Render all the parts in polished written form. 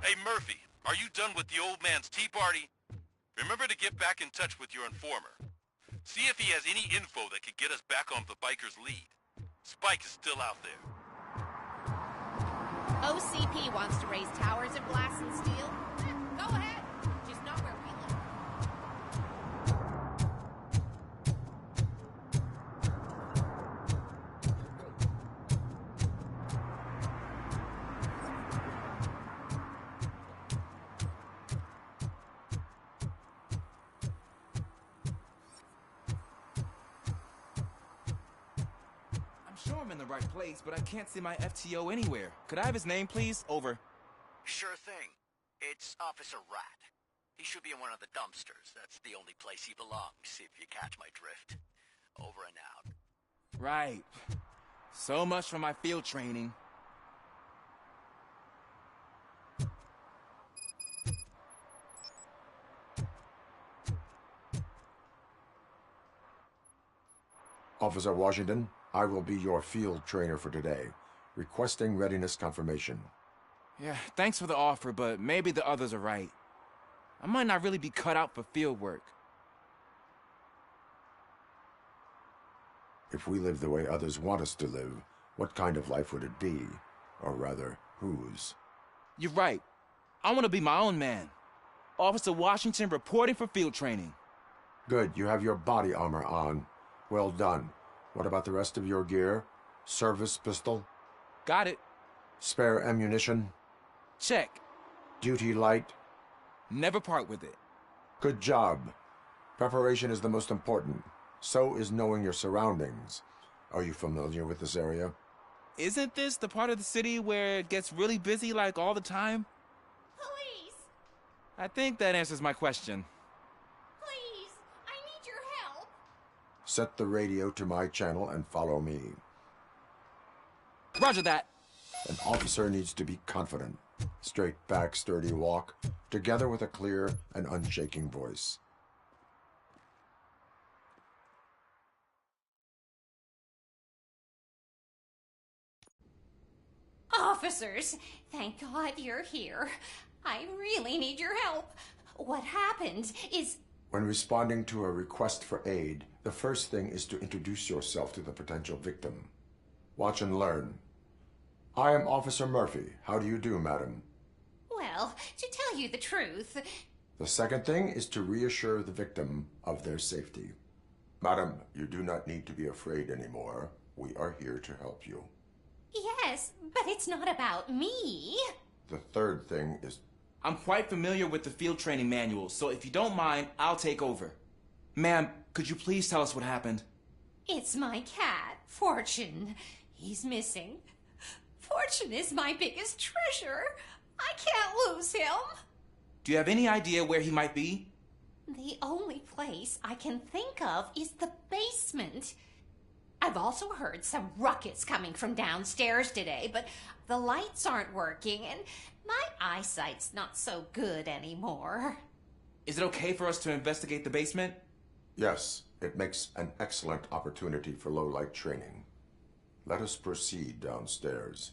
Hey Murphy, are you done with the old man's tea party? Remember to get back in touch with your informer. See if he has any info that could get us back on the biker's lead. Spike is still out there. OCP wants to raise towers of glass and steel. Go ahead. Just not where we live. I'm sure I'm in the right place, but I can't see my FTO anywhere. Could I have his name, please? Over. Sure thing. It's Officer Rat. He should be in one of the dumpsters. That's the only place he belongs, if you catch my drift. Over and out. Right. So much for my field training. Officer Washington, I will be your field trainer for today. Requesting readiness confirmation. Yeah, thanks for the offer, but maybe the others are right. I might not really be cut out for field work. If we live the way others want us to live, what kind of life would it be? Or rather, whose? You're right. I want to be my own man. Officer Washington reporting for field training. Good, you have your body armor on. Well done. What about the rest of your gear? Service pistol? Got it. Spare ammunition? Check. Duty light? Never part with it. Good job. Preparation is the most important. So is knowing your surroundings. Are you familiar with this area? Isn't this the part of the city where it gets really busy like all the time? Police! I think that answers my question. Please! I need your help! Set the radio to my channel and follow me. Roger that. An officer needs to be confident. Straight back, sturdy walk, together with a clear and unshaking voice. Officers, thank God you're here. I really need your help. What happened is... When responding to a request for aid, the first thing is to introduce yourself to the potential victim. Watch and learn. I am Officer Murphy. How do you do, madam? Well, to tell you the truth... The second thing is to reassure the victim of their safety. Madam, you do not need to be afraid anymore. We are here to help you. Yes, but it's not about me. The third thing is... I'm quite familiar with the field training manual, so if you don't mind, I'll take over. Ma'am, could you please tell us what happened? It's my cat, Fortune. He's missing. Fortune is my biggest treasure. I can't lose him. Do you have any idea where he might be? The only place I can think of is the basement. I've also heard some ruckus coming from downstairs today, but the lights aren't working and my eyesight's not so good anymore. Is it okay for us to investigate the basement? Yes, it makes an excellent opportunity for low-light training. Let us proceed downstairs.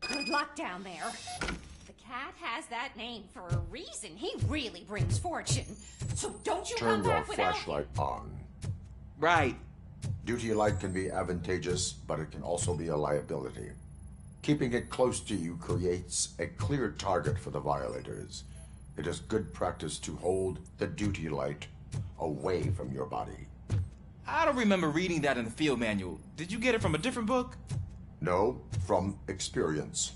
Good luck down there. The cat has that name for a reason. He really brings fortune. So don't you Turn come your back without... flashlight on. Right. Duty light can be advantageous, but it can also be a liability. Keeping it close to you creates a clear target for the violators. It is good practice to hold the duty light away from your body. I don't remember reading that in the field manual. Did you get it from a different book? No, from experience.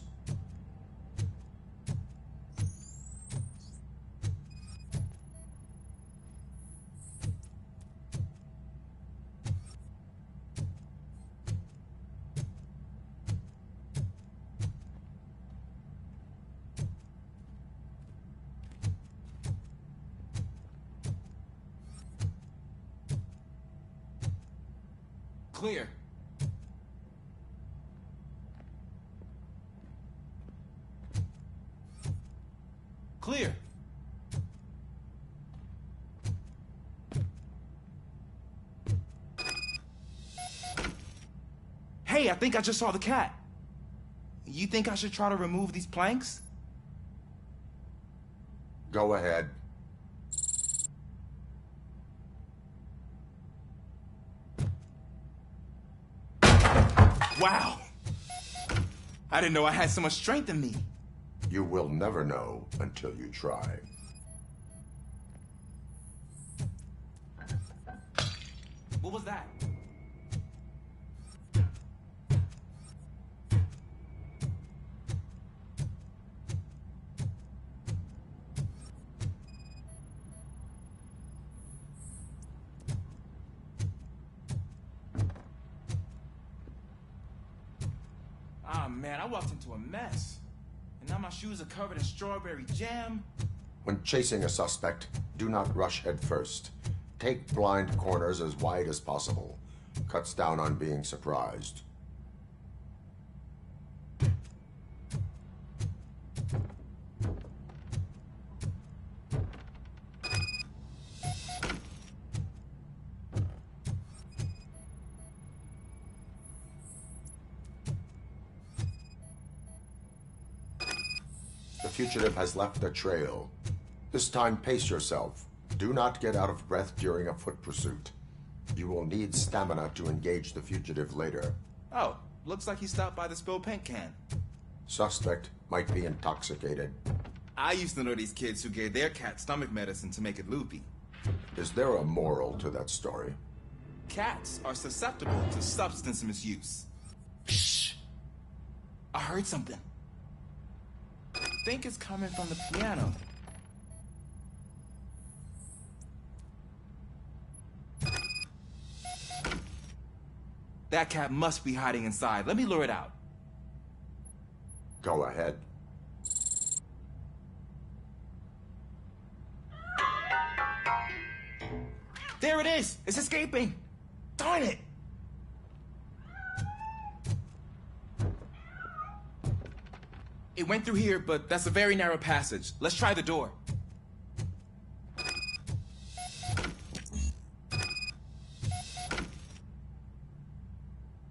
Clear. Clear. Hey, I think I just saw the cat. You think I should try to remove these planks? Go ahead. Wow! I didn't know I had so much strength in me. You will never know until you try. What was that? Ah, man, I walked into a mess. And now my shoes are covered in strawberry jam. When chasing a suspect, do not rush head first. Take blind corners as wide as possible. Cuts down on being surprised. The fugitive has left a trail. This time, pace yourself. Do not get out of breath during a foot pursuit. You will need stamina to engage the fugitive later. Oh, looks like he stopped by the spilled paint can. Suspect might be intoxicated. I used to know these kids who gave their cat stomach medicine to make it loopy. Is there a moral to that story? Cats are susceptible to substance misuse. Shh! I heard something. I think it's coming from the piano. That cat must be hiding inside. Let me lure it out. Go ahead. There it is! It's escaping! Darn it! It went through here, but that's a very narrow passage. Let's try the door.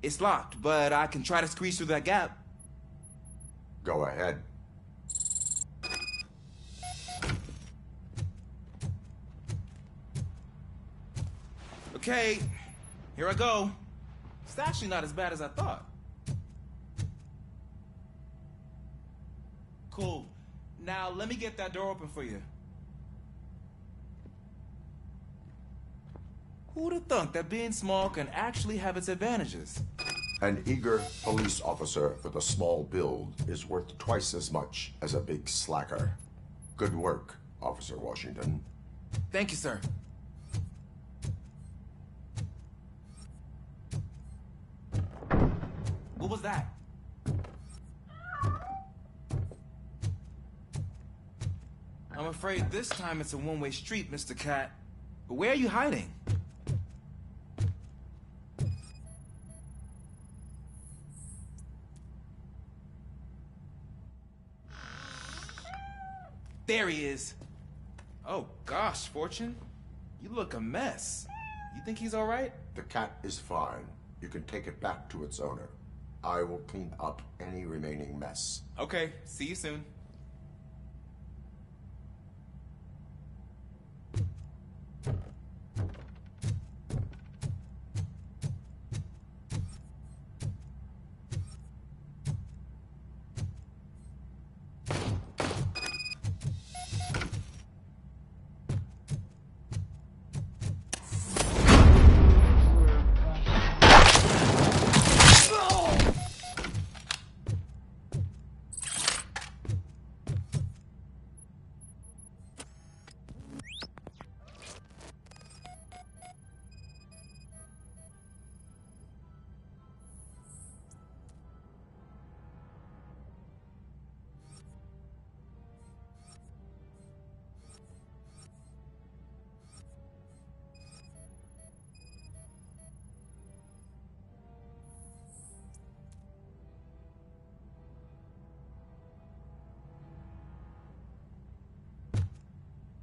It's locked, but I can try to squeeze through that gap. Go ahead. Okay, here I go. It's actually not as bad as I thought. Cool. Now let me get that door open for you. Who'd have thunk that being small can actually have its advantages? An eager police officer with a small build is worth twice as much as a big slacker. Good work, Officer Washington. Thank you, sir. What was that? I'm afraid this time it's a one-way street, Mr. Cat. But where are you hiding? There he is. Oh gosh, Fortune. You look a mess. You think he's all right? The cat is fine. You can take it back to its owner. I will clean up any remaining mess. Okay, see you soon.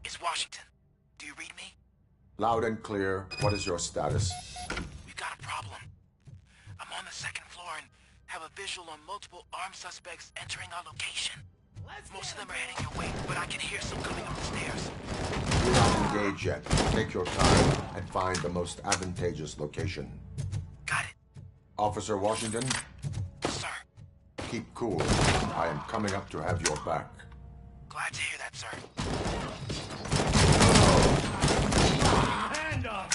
It's Washington. Do you read me? Loud and clear. What is your status? We've got a problem. I'm on the second floor and have have a visual on multiple armed suspects entering our location. Most of them are heading your way, but I can hear some coming up the stairs. Do not engage yet. Take your time and find the most advantageous location. Got it. Officer Washington, Sir. keep cool. I am coming up to have your back. Glad to hear that, sir. Hand up!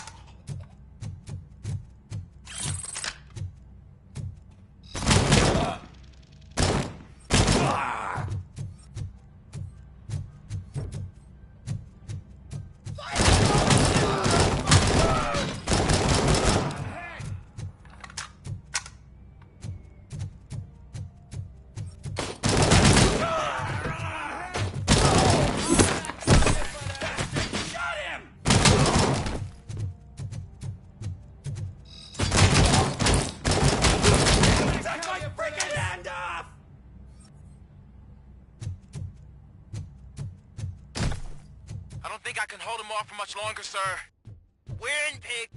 I don't think I can hold him off for much longer, sir. We're in pig.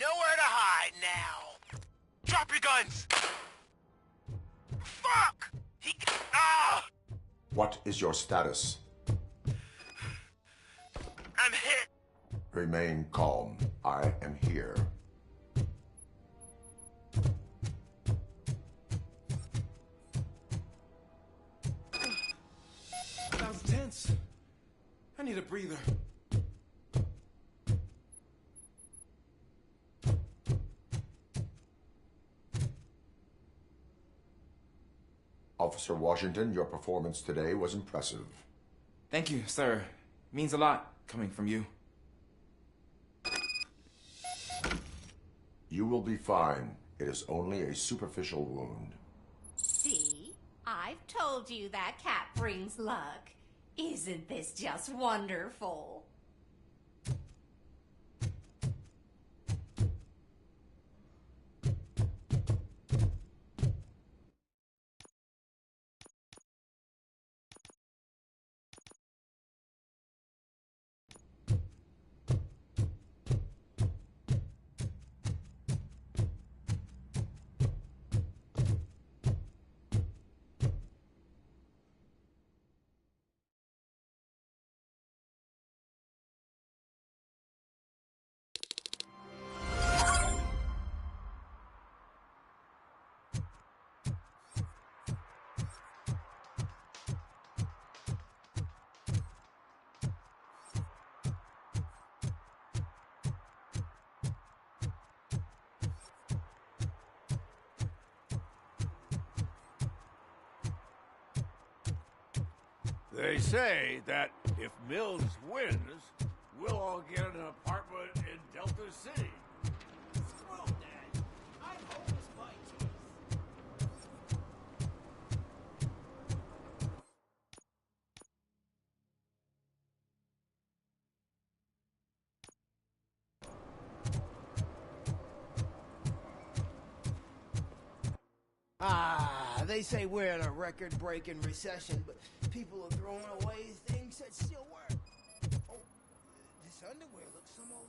Nowhere to hide now. Drop your guns! Fuck! Ah! What is your status? I'm hit. Remain calm. I am here. That was tense. I need a breather. Officer Washington, your performance today was impressive. Thank you, sir. Means a lot coming from you. You will be fine. It is only a superficial wound. See? I've told you that cat brings luck. Isn't this just wonderful? They say that if Mills wins, we'll all get an apartment in Delta City. Screw that. I hope it's my choice. They say we're in a record-breaking recession, but people are throwing away things that still work. Oh, this underwear looks almost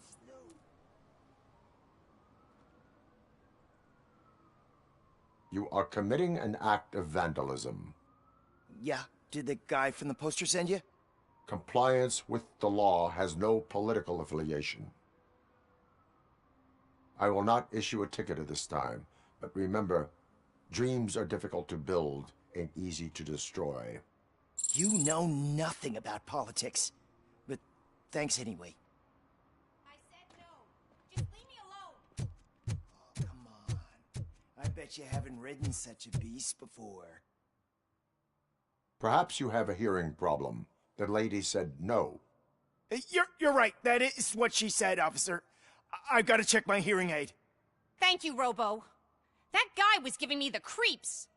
new. You are committing an act of vandalism. Yeah, did the guy from the poster send you? Compliance with the law has no political affiliation. I will not issue a ticket at this time, but remember, dreams are difficult to build and easy to destroy. You know nothing about politics, but thanks anyway. I said no. Just leave me alone. Oh, come on. I bet you haven't ridden such a beast before. Perhaps you have a hearing problem. The lady said no. You're right. That is what she said, officer. I've got to check my hearing aid. Thank you, Robo. That guy was giving me the creeps.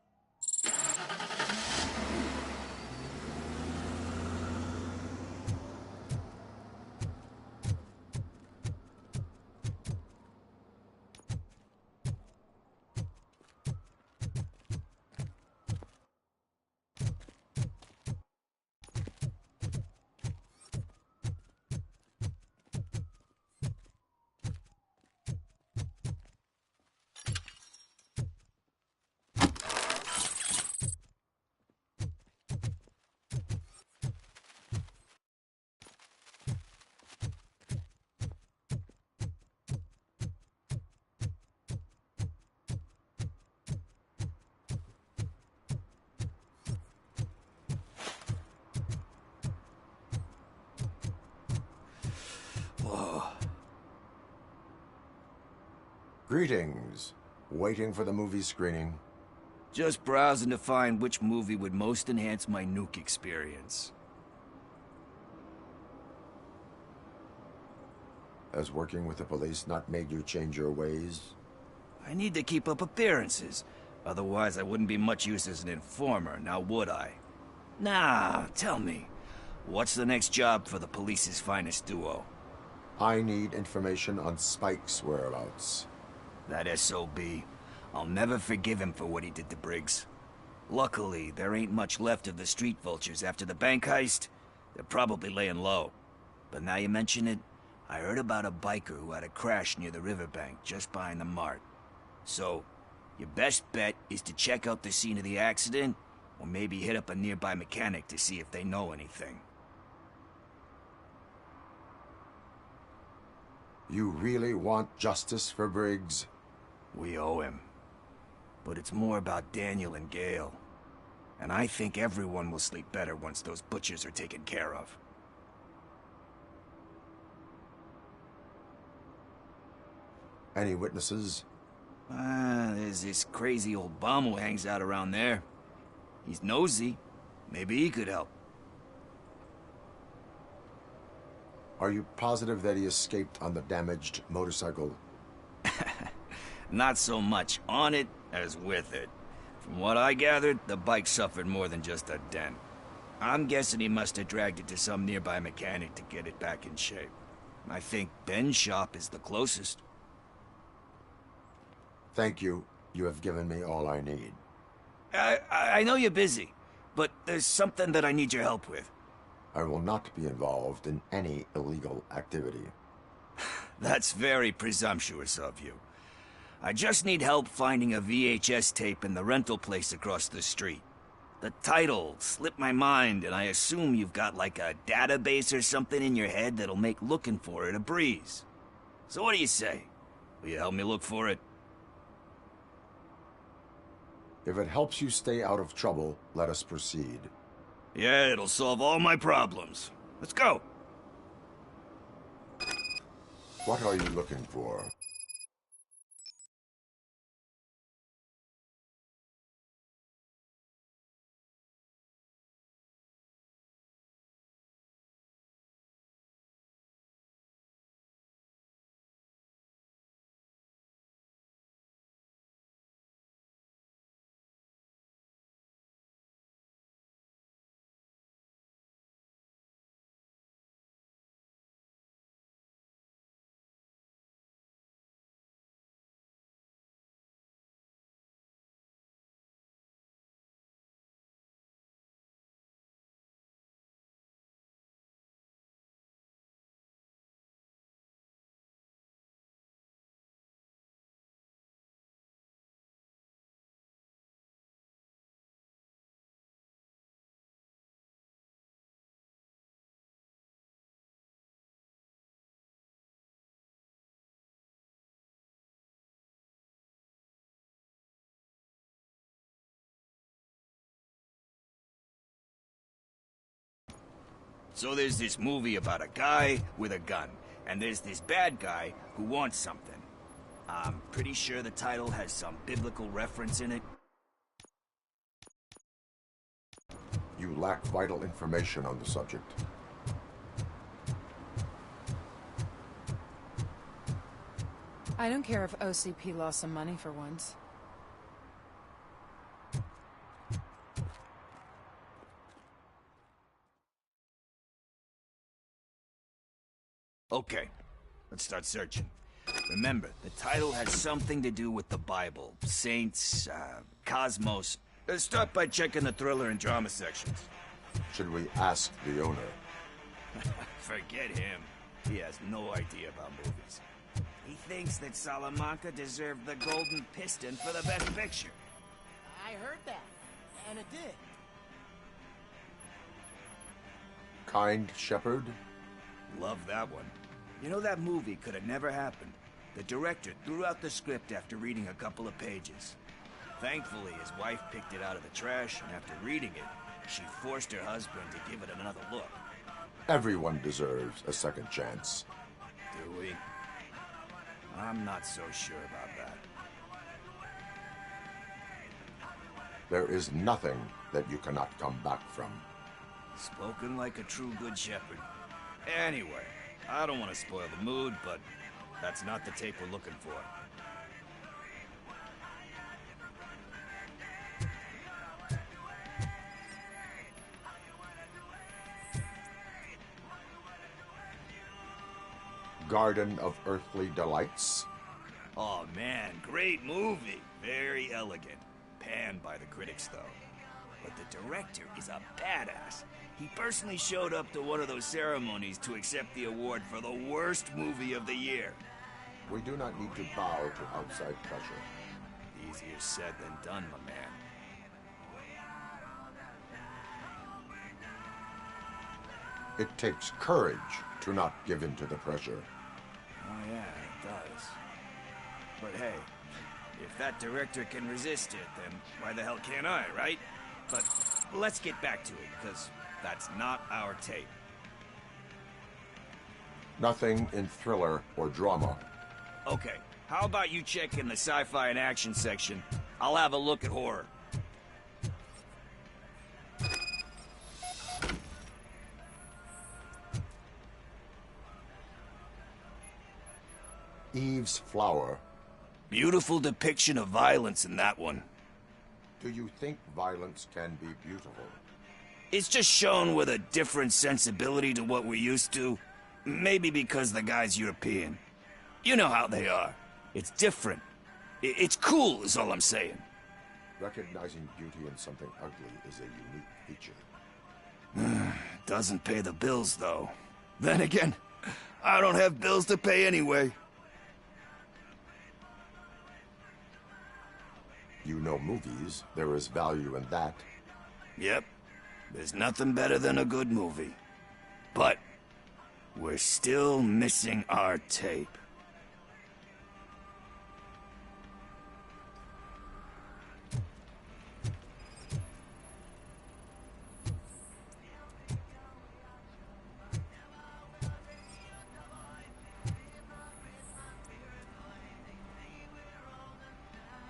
Greetings. Waiting for the movie screening. Just browsing to find which movie would most enhance my nuke experience. Has working with the police not made you change your ways? I need to keep up appearances. Otherwise, I wouldn't be much use as an informer, now would I? Nah, tell me. What's the next job for the police's finest duo? I need information on Spike's whereabouts. That SOB. I'll never forgive him for what he did to Briggs. Luckily, there ain't much left of the street vultures after the bank heist. They're probably laying low. But now you mention it, I heard about a biker who had a crash near the riverbank just behind the mart. So, your best bet is to check out the scene of the accident, or maybe hit up a nearby mechanic to see if they know anything. You really want justice for Briggs? We owe him. But it's more about Daniel and Gale. And I think everyone will sleep better once those butchers are taken care of. Any witnesses? There's this crazy old bum who hangs out around there. He's nosy. Maybe he could help. Are you positive that he escaped on the damaged motorcycle? Not so much on it as with it. From what I gathered, the bike suffered more than just a dent. I'm guessing he must have dragged it to some nearby mechanic to get it back in shape. I think Ben's shop is the closest. Thank you. You have given me all I need. I know you're busy, but there's something that I need your help with. I will not be involved in any illegal activity. That's very presumptuous of you. I just need help finding a VHS tape in the rental place across the street. The title slipped my mind, and I assume you've got like a database or something in your head that'll make looking for it a breeze. So what do you say? Will you help me look for it? If it helps you stay out of trouble, let us proceed. Yeah, it'll solve all my problems. Let's go. What are you looking for? So there's this movie about a guy with a gun, and there's this bad guy who wants something. I'm pretty sure the title has some biblical reference in it. You lack vital information on the subject. I don't care if OCP lost some money for once. Okay, let's start searching. Remember, the title has something to do with the Bible, saints, cosmos. Let's start by checking the thriller and drama sections. Should we ask the owner? Forget him. He has no idea about movies. He thinks that Salamanca deserved the Golden Piston for the Best Picture. I heard that, and it did. Kind Shepherd? Love that one. You know, that movie could have never happened. The director threw out the script after reading a couple of pages. Thankfully, his wife picked it out of the trash, and after reading it, she forced her husband to give it another look. Everyone deserves a second chance. Do we? I'm not so sure about that. There is nothing that you cannot come back from. Spoken like a true good shepherd. Anyway, I don't want to spoil the mood, but that's not the tape we're looking for. Garden of Earthly Delights? Oh man, great movie. Very elegant. Panned by the critics, though. But the director is a badass. He personally showed up to one of those ceremonies to accept the award for the worst movie of the year. We do not need to bow to outside pressure. Easier said than done, my man. It takes courage to not give in to the pressure. Oh yeah, it does. But hey, if that director can resist it, then why the hell can't I, right? But let's get back to it, because that's not our tape. Nothing in thriller or drama. Okay, how about you check in the sci-fi and action section? I'll have a look at horror. Eve's Flower. Beautiful depiction of violence in that one. Do you think violence can be beautiful? It's just shown with a different sensibility to what we're used to. Maybe because the guy's European. You know how they are. It's different. It's cool, is all I'm saying. Recognizing beauty in something ugly is a unique feature. Doesn't pay the bills, though. Then again, I don't have bills to pay anyway. You know movies. There is value in that. Yep. There's nothing better than a good movie. But we're still missing our tape.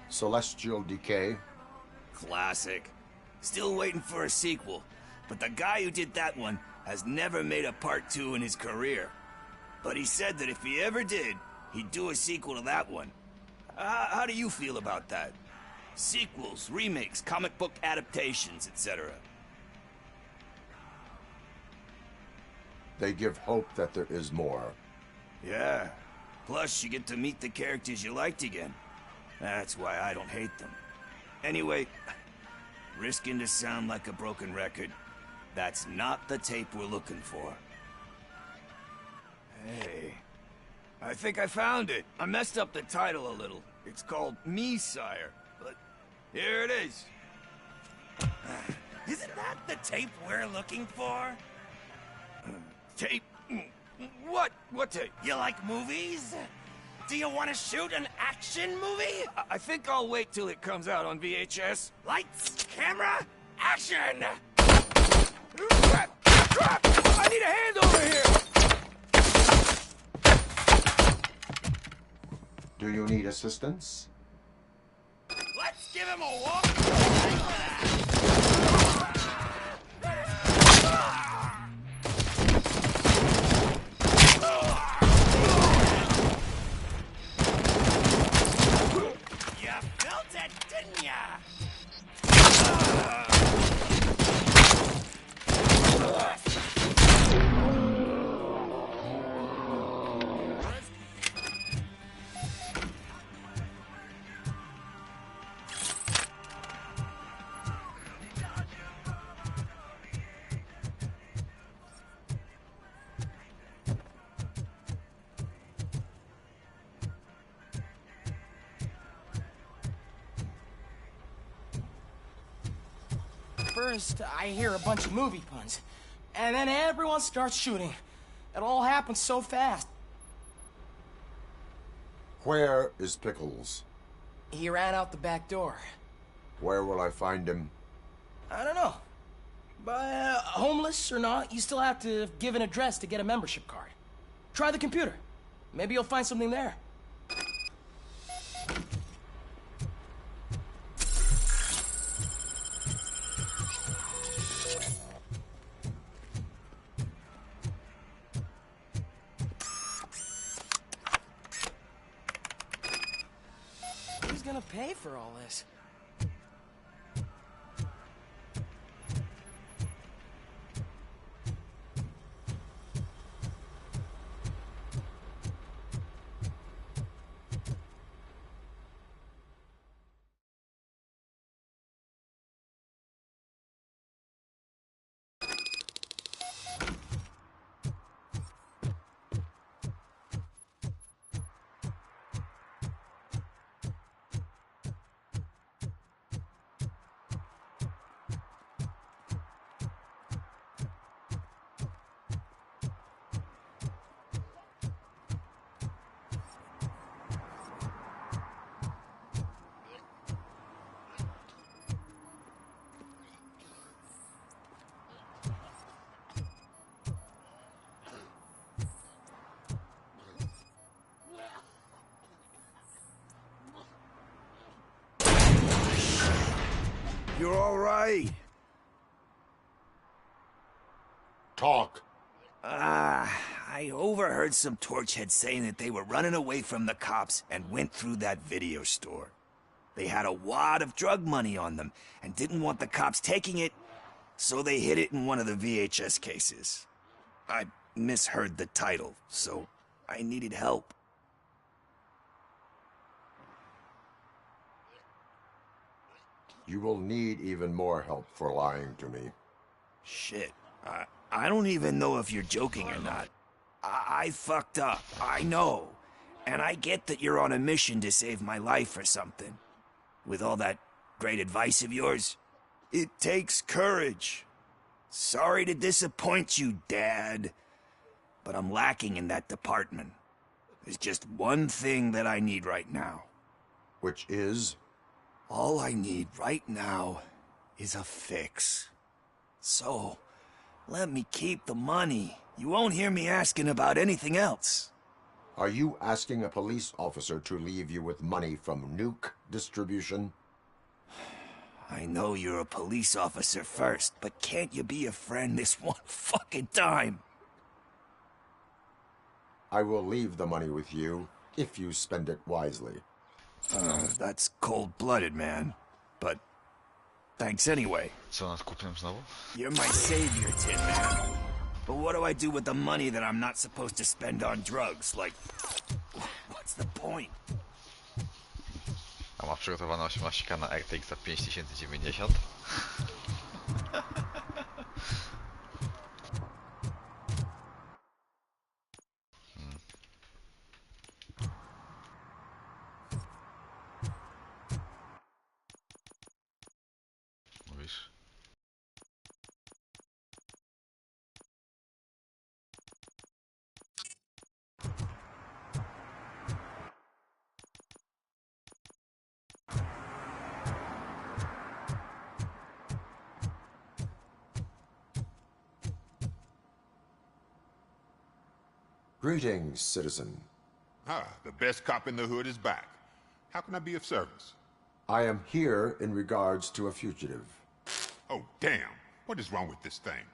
Celestial Decay. Classic. Still waiting for a sequel, but the guy who did that one has never made a part 2 in his career. But he said that if he ever did, he'd do a sequel to that one. How do you feel about that? Sequels, remakes, comic book adaptations, etc. They give hope that there is more. Yeah. Plus, you get to meet the characters you liked again. That's why I don't hate them. Anyway, risking to sound like a broken record, that's not the tape we're looking for. Hey, I think I found it. I messed up the title a little. It's called Me, Sire, but here it is. Isn't that the tape we're looking for? Tape? What? What tape? You like movies? Do you want to shoot an action movie? I think I'll wait till it comes out on VHS. Lights, camera, action! Crap! Crap! I need a hand over here! Do you need assistance? Let's give him a walk! You felt it, didn't ya? First, I hear a bunch of movie puns, and then everyone starts shooting. It all happens so fast. Where is Pickles? He ran out the back door. Where will I find him? I don't know. But homeless or not, you still have to give an address to get a membership card. Try the computer. Maybe you'll find something there. pay for all this? You're all right. Talk. I overheard some torchheads saying that they were running away from the cops and went through that video store. They had a wad of drug money on them and didn't want the cops taking it, so they hid it in one of the VHS cases. I misheard the title, so I needed help. You will need even more help for lying to me. Shit. I don't even know if you're joking or not. I fucked up. I know. And I get that you're on a mission to save my life or something. With all that great advice of yours, it takes courage. Sorry to disappoint you, Dad. But I'm lacking in that department. There's just one thing that I need right now. Which is? All I need right now is a fix. So, let me keep the money. You won't hear me asking about anything else. Are you asking a police officer to leave you with money from nuke distribution? I know you're a police officer first, but can't you be a friend this one fucking time? I will leave the money with you if you spend it wisely. That's cold-blooded, man. But thanks anyway. Co nad kupnem znowu? You're my savior, Tin Man. But what do I do with the money that I'm not supposed to spend on drugs? Like, what's the point? A ma przygotowana 18K na RTX 5090. Mówisz? Greetings, citizen. The best cop in the hood is back. How can I be of service? I am here in regards to a fugitive. Oh, damn. What is wrong with this thing?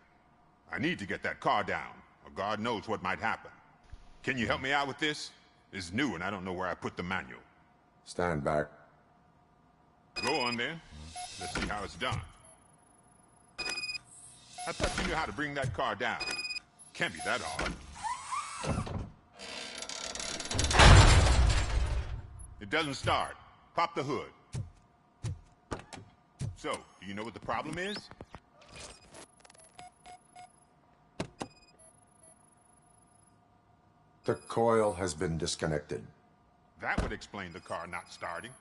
I need to get that car down, or God knows what might happen. Can you help me out with this? It's new and I don't know where I put the manual. Stand back. Go on then. Let's see how it's done. I thought you knew how to bring that car down. Can't be that hard. It doesn't start. Pop the hood. So, do you know what the problem is? The coil has been disconnected. That would explain the car not starting.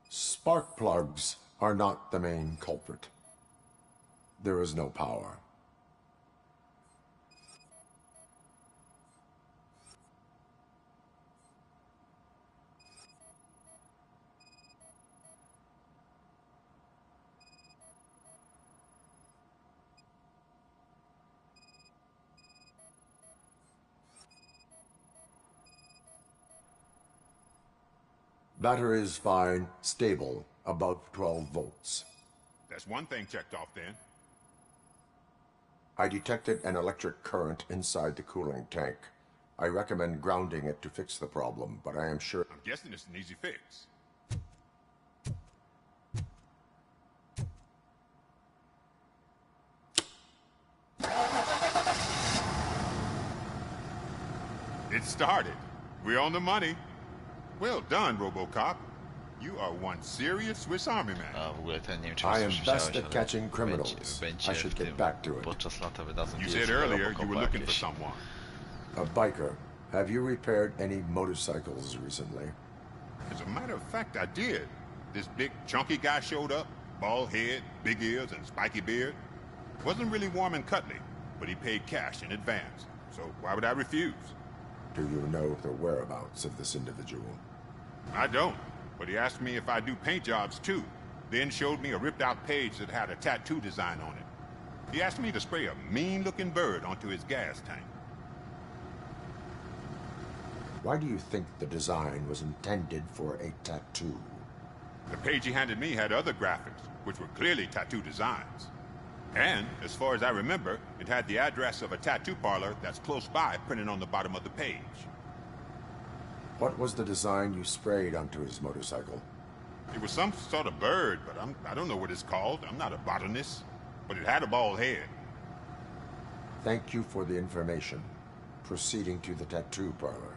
Spark plugs are not the main culprit. There is no power. Battery is fine, stable, above 12 volts. That's one thing checked off then. I detected an electric current inside the cooling tank. I recommend grounding it to fix the problem, but I am sure... I'm guessing it's an easy fix. It started. We're on the money. Well done, Robocop. You are one serious Swiss Army man. A w ogóle ten, nie wiem czy I am słyszałeś, best at ale catching criminals. będzie I should w tym, get back to it. podczas lata wydadzą You DLC said do earlier you Robocopa were looking for jakieś. someone. A biker. Have you repaired any motorcycles recently? As a matter of fact, I did. This big, chunky guy showed up. Bald head, big ears, and spiky beard. Wasn't really warm and cuddly, but he paid cash in advance. So why would I refuse? Do you know the whereabouts of this individual? I don't, but he asked me if I do paint jobs too. Then showed me a ripped-out page that had a tattoo design on it. He asked me to spray a mean-looking bird onto his gas tank. Why do you think the design was intended for a tattoo? The page he handed me had other graphics, which were clearly tattoo designs. And, as far as I remember, it had the address of a tattoo parlor that's close by printed on the bottom of the page. What was the design you sprayed onto his motorcycle? It was some sort of bird, but I don't know what it's called. I'm not a botanist. But it had a bald head. Thank you for the information. Proceeding to the tattoo parlor.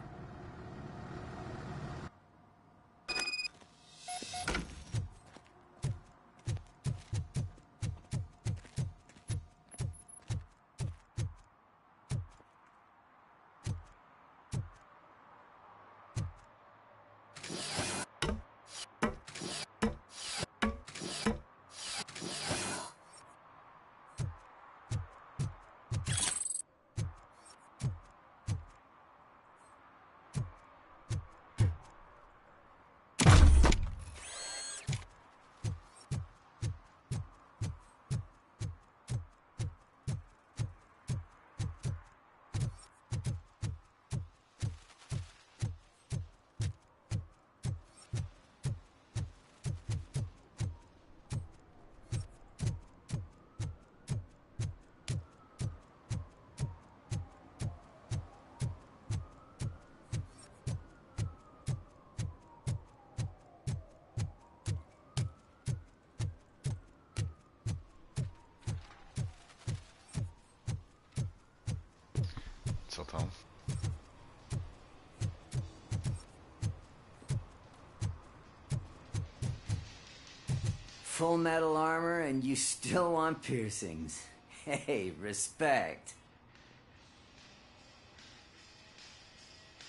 Co tam? Full metal armor and you still want piercings. Hey, respect.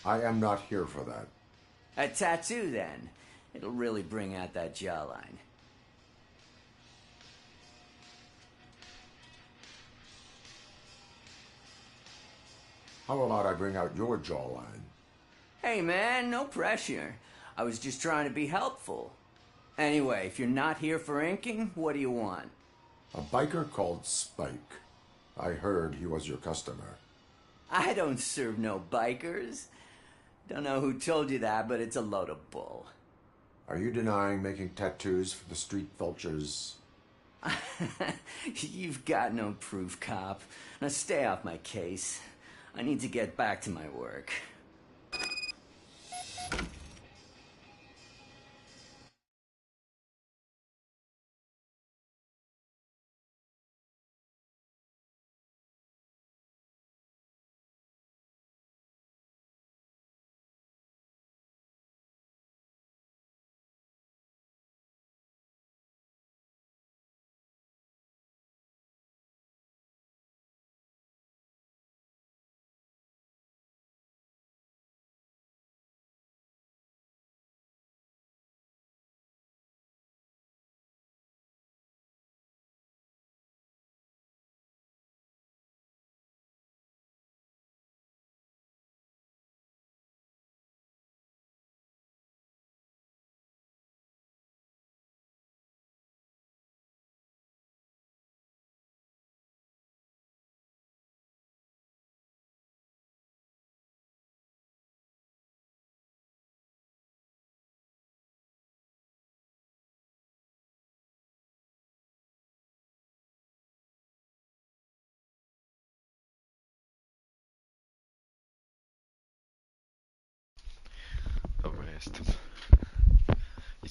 I am not here for that. A tattoo, then. It'll really bring out that jawline. How about I bring out your jawline? Hey, man, no pressure. I was just trying to be helpful. Anyway, if you're not here for inking, what do you want? A biker called Spike. I heard he was your customer. I don't serve no bikers. Don't know who told you that, but it's a load of bull. Are you denying making tattoos for the street vultures? You've got no proof, cop. Now stay off my case. I need to get back to my work.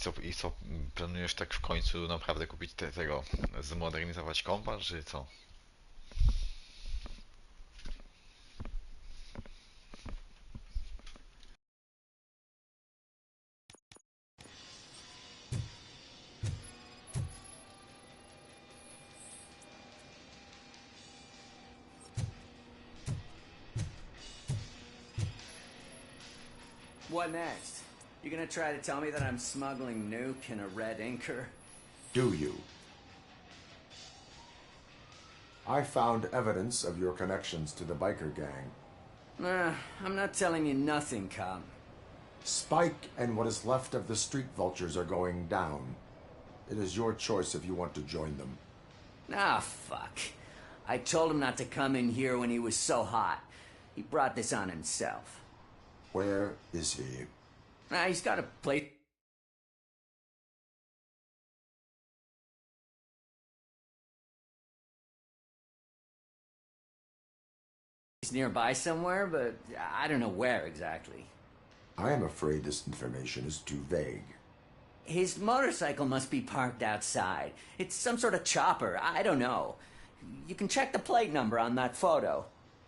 I co, planujesz tak w końcu naprawdę kupić tego, zmodernizować kompa, czy co? What next? You gonna try to tell me that I'm smuggling Nuke in a red inker? Do you? I found evidence of your connections to the biker gang. I'm not telling you nothing, cop. Spike and what is left of the street vultures are going down. It is your choice if you want to join them. Ah, fuck. I told him not to come in here when he was so hot. He brought this on himself. Where is he? He's got a place. He's nearby somewhere, but I don't know where exactly. I am afraid this information is too vague. His motorcycle must be parked outside. It's some sort of chopper. I don't know. You can check the plate number on that photo.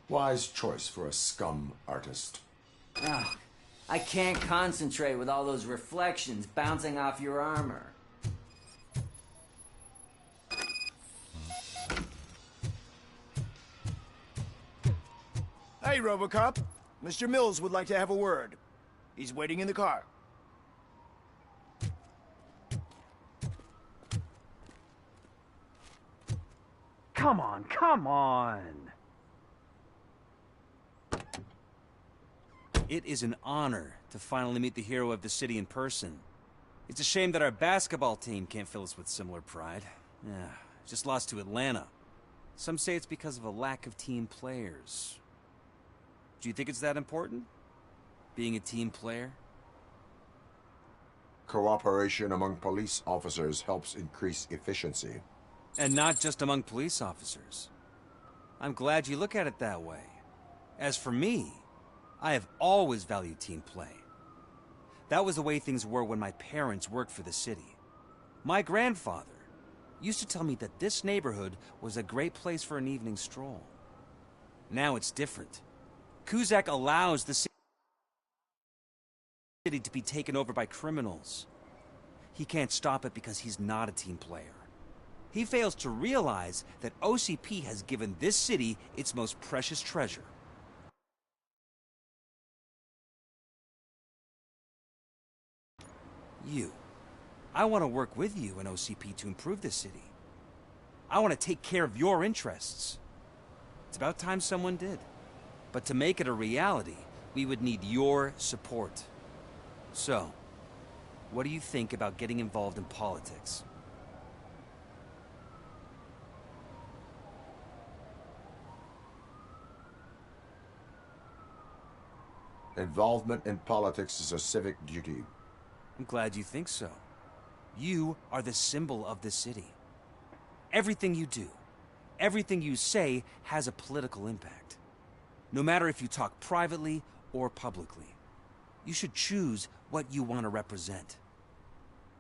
Wise choice for a scum artist. Oh, I can't concentrate with all those reflections bouncing off your armor. Hey, Robocop. Mr. Mills would like to have a word. He's waiting in the car. Come on, come on! It is an honor to finally meet the hero of the city in person. It's a shame that our basketball team can't fill us with similar pride. Yeah, just lost to Atlanta. Some say it's because of a lack of team players. Do you think it's that important? Being a team player? Cooperation among police officers helps increase efficiency. And not just among police officers. I'm glad you look at it that way. As for me, I have always valued team play. That was the way things were when my parents worked for the city. My grandfather used to tell me that this neighborhood was a great place for an evening stroll. Now it's different. Kuzak allows the city to be taken over by criminals. He can't stop it because he's not a team player. He fails to realize that OCP has given this city its most precious treasure. You. I want to work with you and OCP to improve this city. I want to take care of your interests. It's about time someone did. But to make it a reality, we would need your support. So, what do you think about getting involved in politics? Involvement in politics is a civic duty. I'm glad you think so. You are the symbol of the city. Everything you do, everything you say has a political impact. No matter if you talk privately or publicly. You should choose what you want to represent.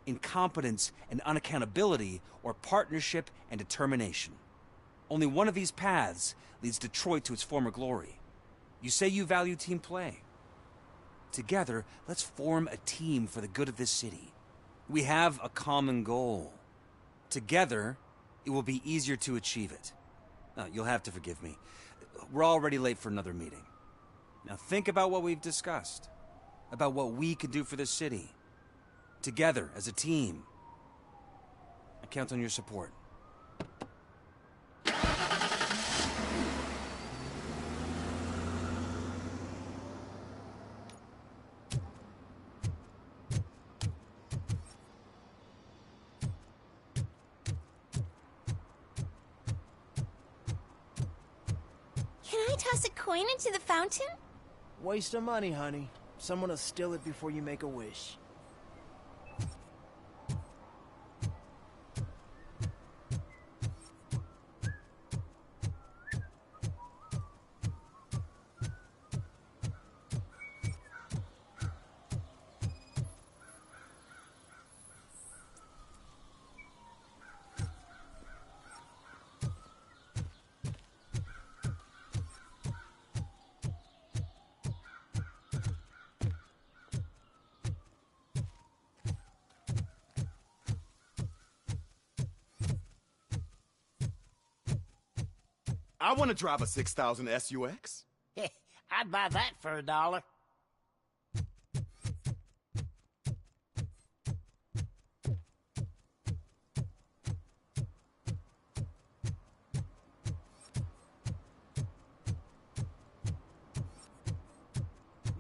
Incompetence and unaccountability, or partnership and determination. Only one of these paths leads Detroit to its former glory. You say you value team play. Together, let's form a team for the good of this city. We have a common goal. Together, it will be easier to achieve it. You'll have to forgive me. We're already late for another meeting. Now think about what we've discussed. About what we can do for this city. Together, as a team. I count on your support. Can I toss a coin into the fountain? Waste of money, honey. Someone will steal it before you make a wish. I want to drive a 6000 SUX. I'd buy that for $1.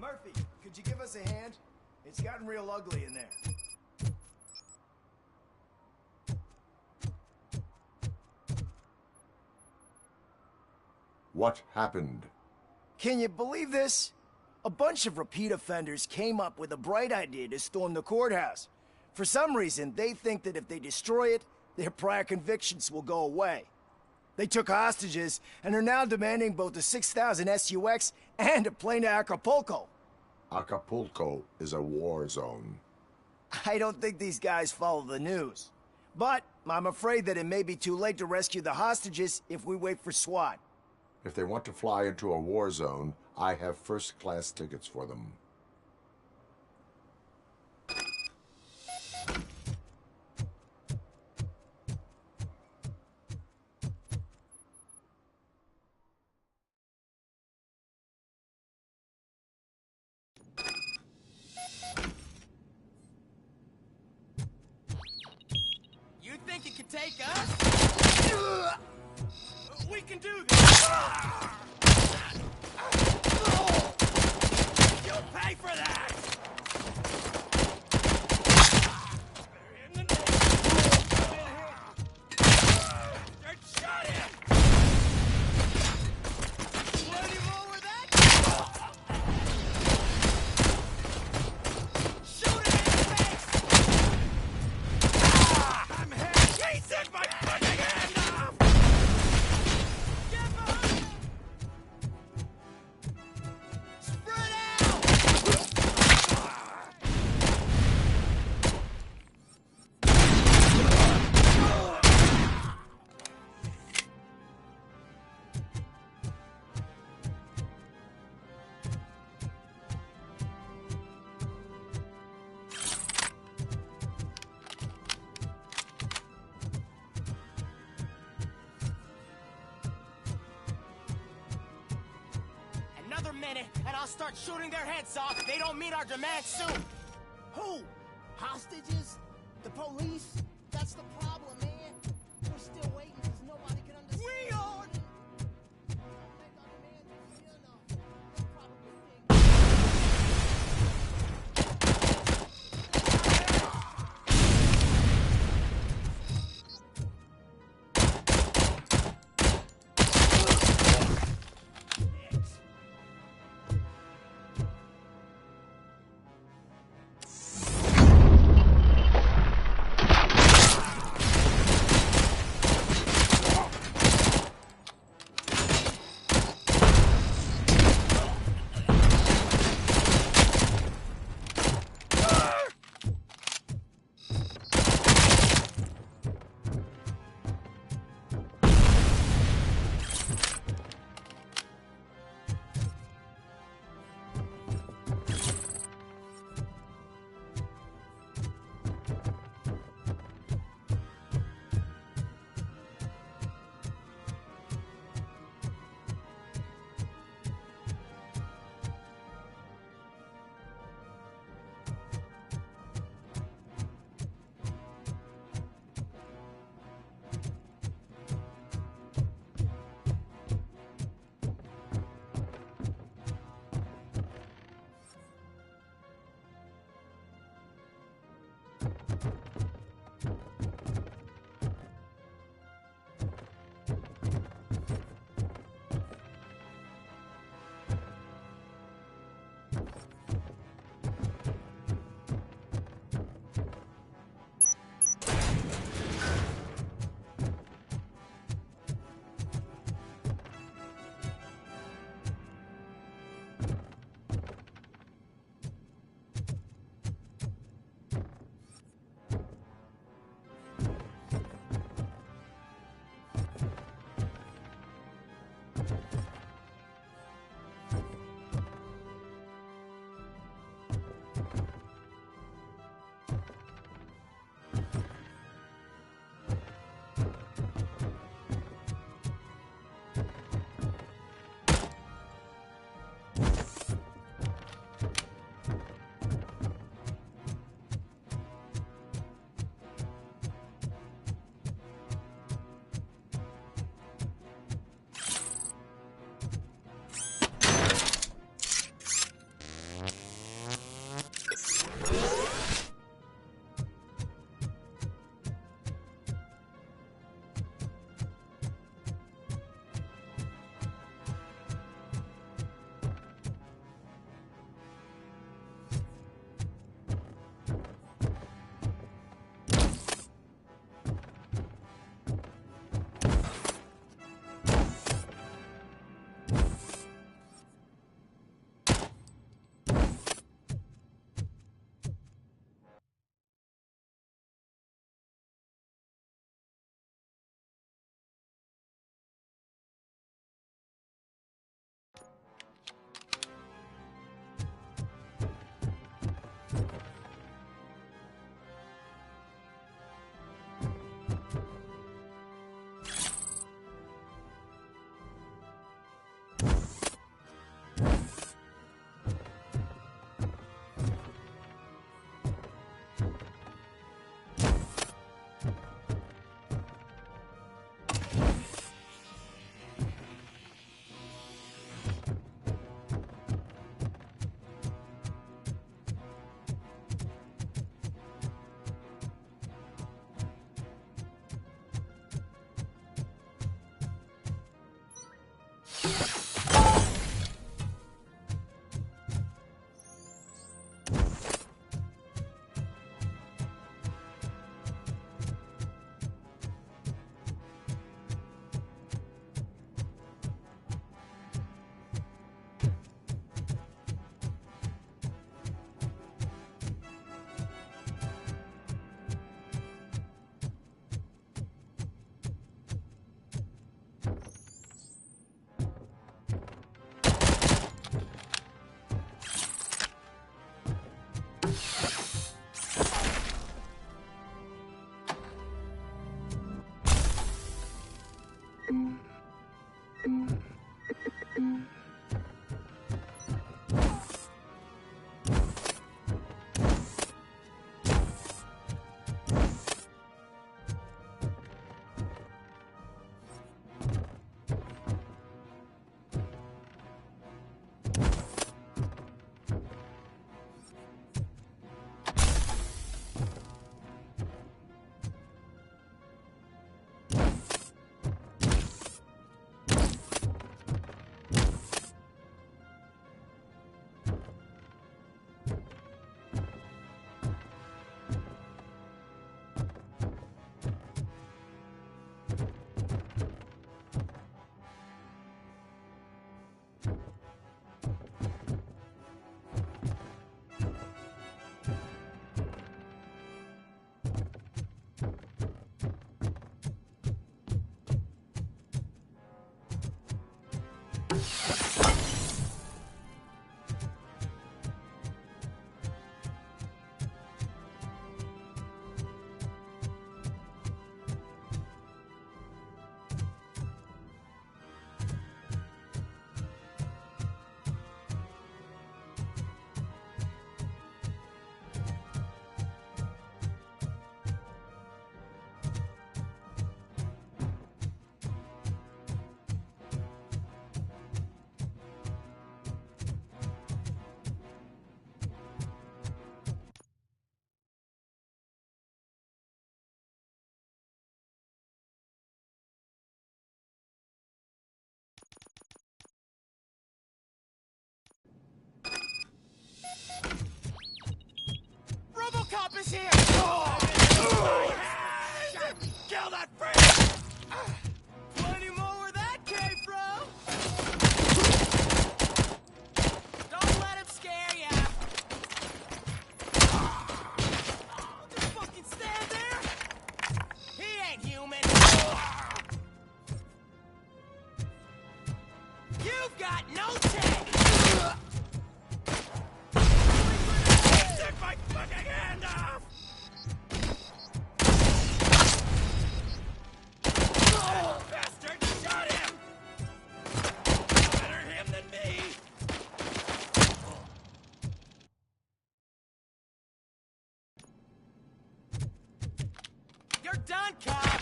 Murphy, could you give us a hand? It's gotten real ugly in there. What happened? Can you believe this? A bunch of repeat offenders came up with a bright idea to storm the courthouse. For some reason, they think that if they destroy it, their prior convictions will go away. They took hostages and are now demanding both the 6000 SUX and a plane to Acapulco. Acapulco is a war zone. I don't think these guys follow the news. But I'm afraid that it may be too late to rescue the hostages if we wait for SWAT. If they want to fly into a war zone, I have first-class tickets for them. You think you can take us? We can do this! You'll pay for that! Shot him! Want any more with that? Shoot him in the face! I'm hit! He took my fucking hand off! Get behind him! Spread out! Another minute, and I'll start shooting their heads off if they don't meet our demands soon. Who? Hostages? The police? That's the problem, man. We're still waiting because nobody can understand. We are! Robocop is here! Kill that freak! Plenty more where that came from! Don't let him scare ya! Just fucking stand there! He ain't human! You've got no tech! Take my fucking hand off! Oh, bastard! Shot him! Better him than me! You're done, cop!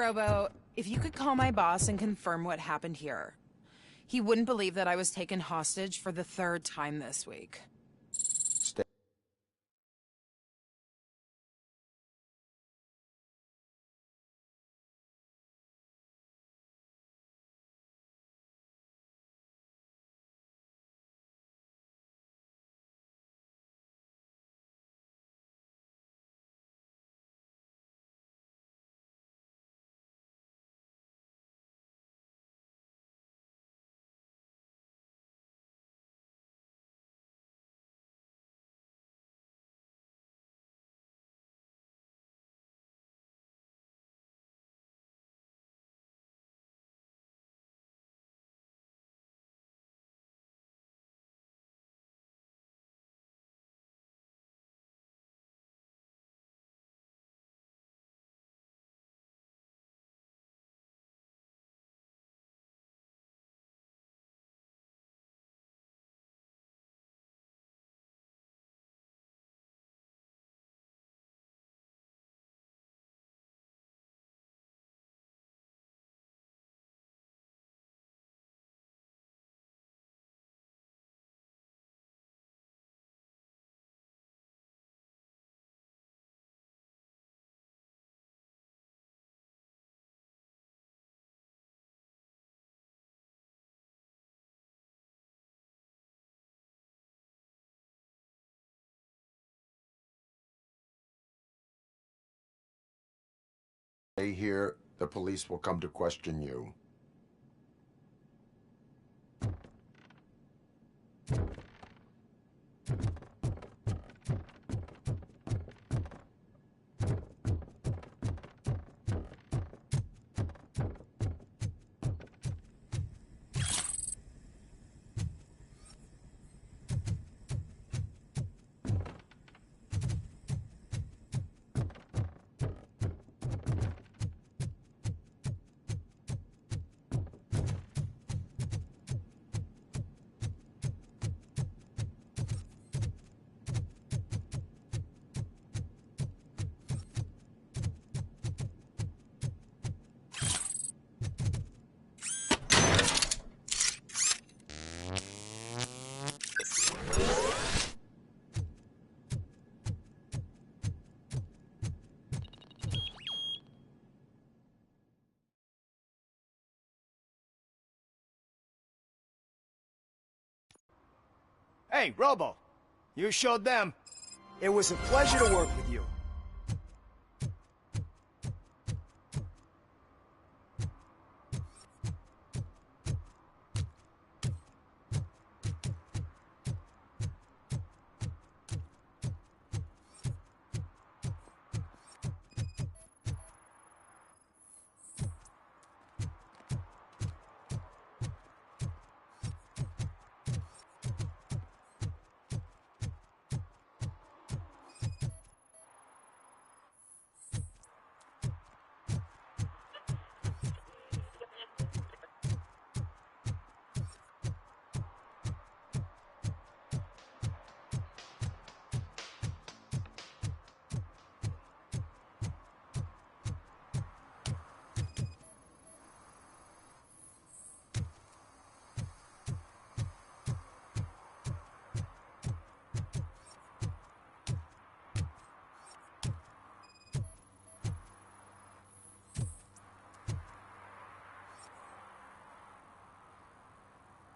Robo, if you could call my boss and confirm what happened here. He wouldn't believe that I was taken hostage for the 3rd time this week. Stay. Stay here. The police will come to question you. Hey, Robo, you showed them. It was a pleasure to work with you.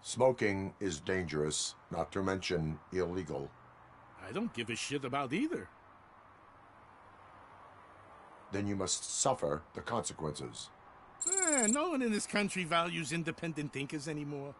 Smoking is dangerous, not to mention illegal. I don't give a shit about either. Then you must suffer the consequences. No one in this country values independent thinkers anymore.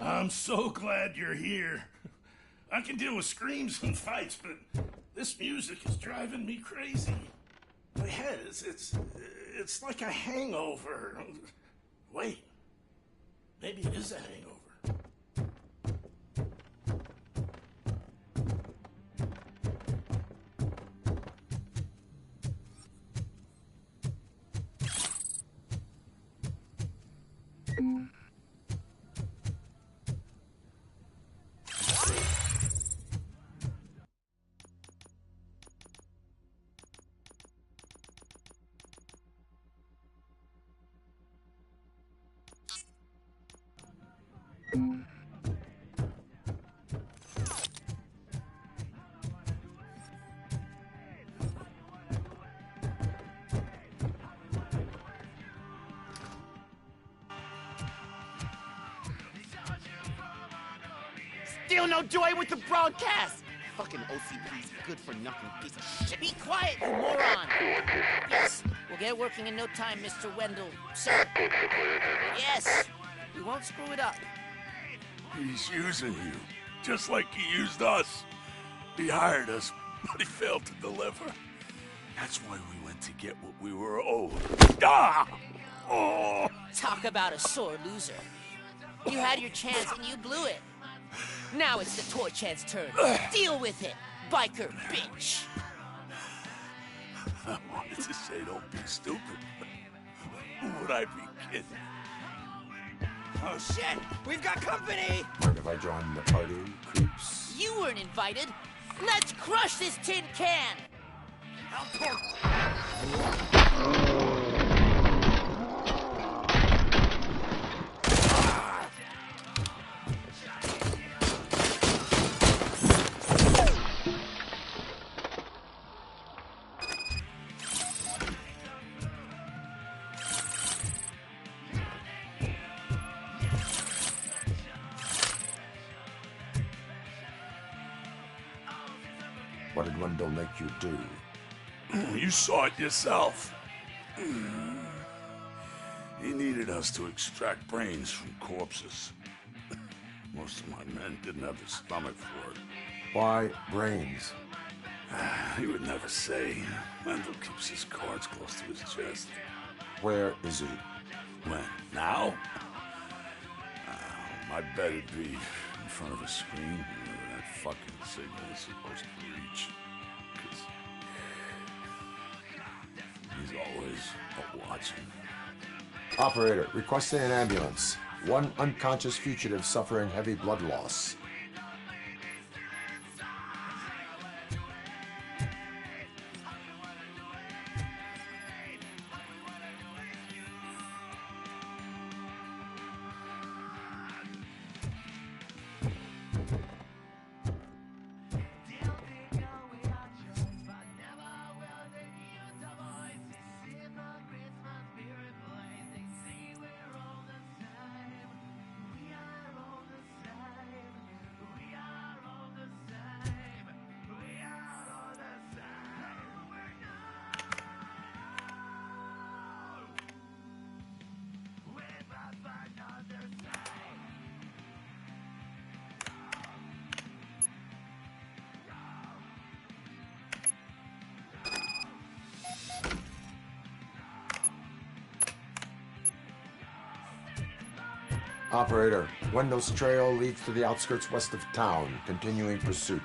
I'm so glad you're here. I can deal with screams and fights, but this music is driving me crazy. My head it's like a hangover. Wait, maybe it is a hangover. Still no joy with the broadcast! Fucking OCP's good-for-nothing piece of shit. Be quiet, you moron! Yes, we'll get it working in no time, Mr. Wendell. Sir. Yes, we won't screw it up. He's using you, just like he used us. He hired us, but he failed to deliver. That's why we went to get what we were owed. Ah! Oh! Talk about a sore loser. You had your chance and you blew it. Now it's the Torch Head's turn. Deal with it, biker bitch. I wanted to say don't be stupid, but who would I be kidding? Oh shit, we've got company! Mind if I join the party, creeps? You weren't invited. Let's crush this tin can! What did Wendell make you do? You saw it yourself. He needed us to extract brains from corpses. Most of my men didn't have the stomach for it. Why brains? He would never say. Wendell keeps his cards close to his chest. Where is he? When? Now? I bet it'd be in front of a screen where that fucking signal is supposed to reach. 'Cause he's always watching. Operator, requesting an ambulance. One unconscious fugitive suffering heavy blood loss. Operator, Wendell's trail leads to the outskirts west of town, continuing pursuit.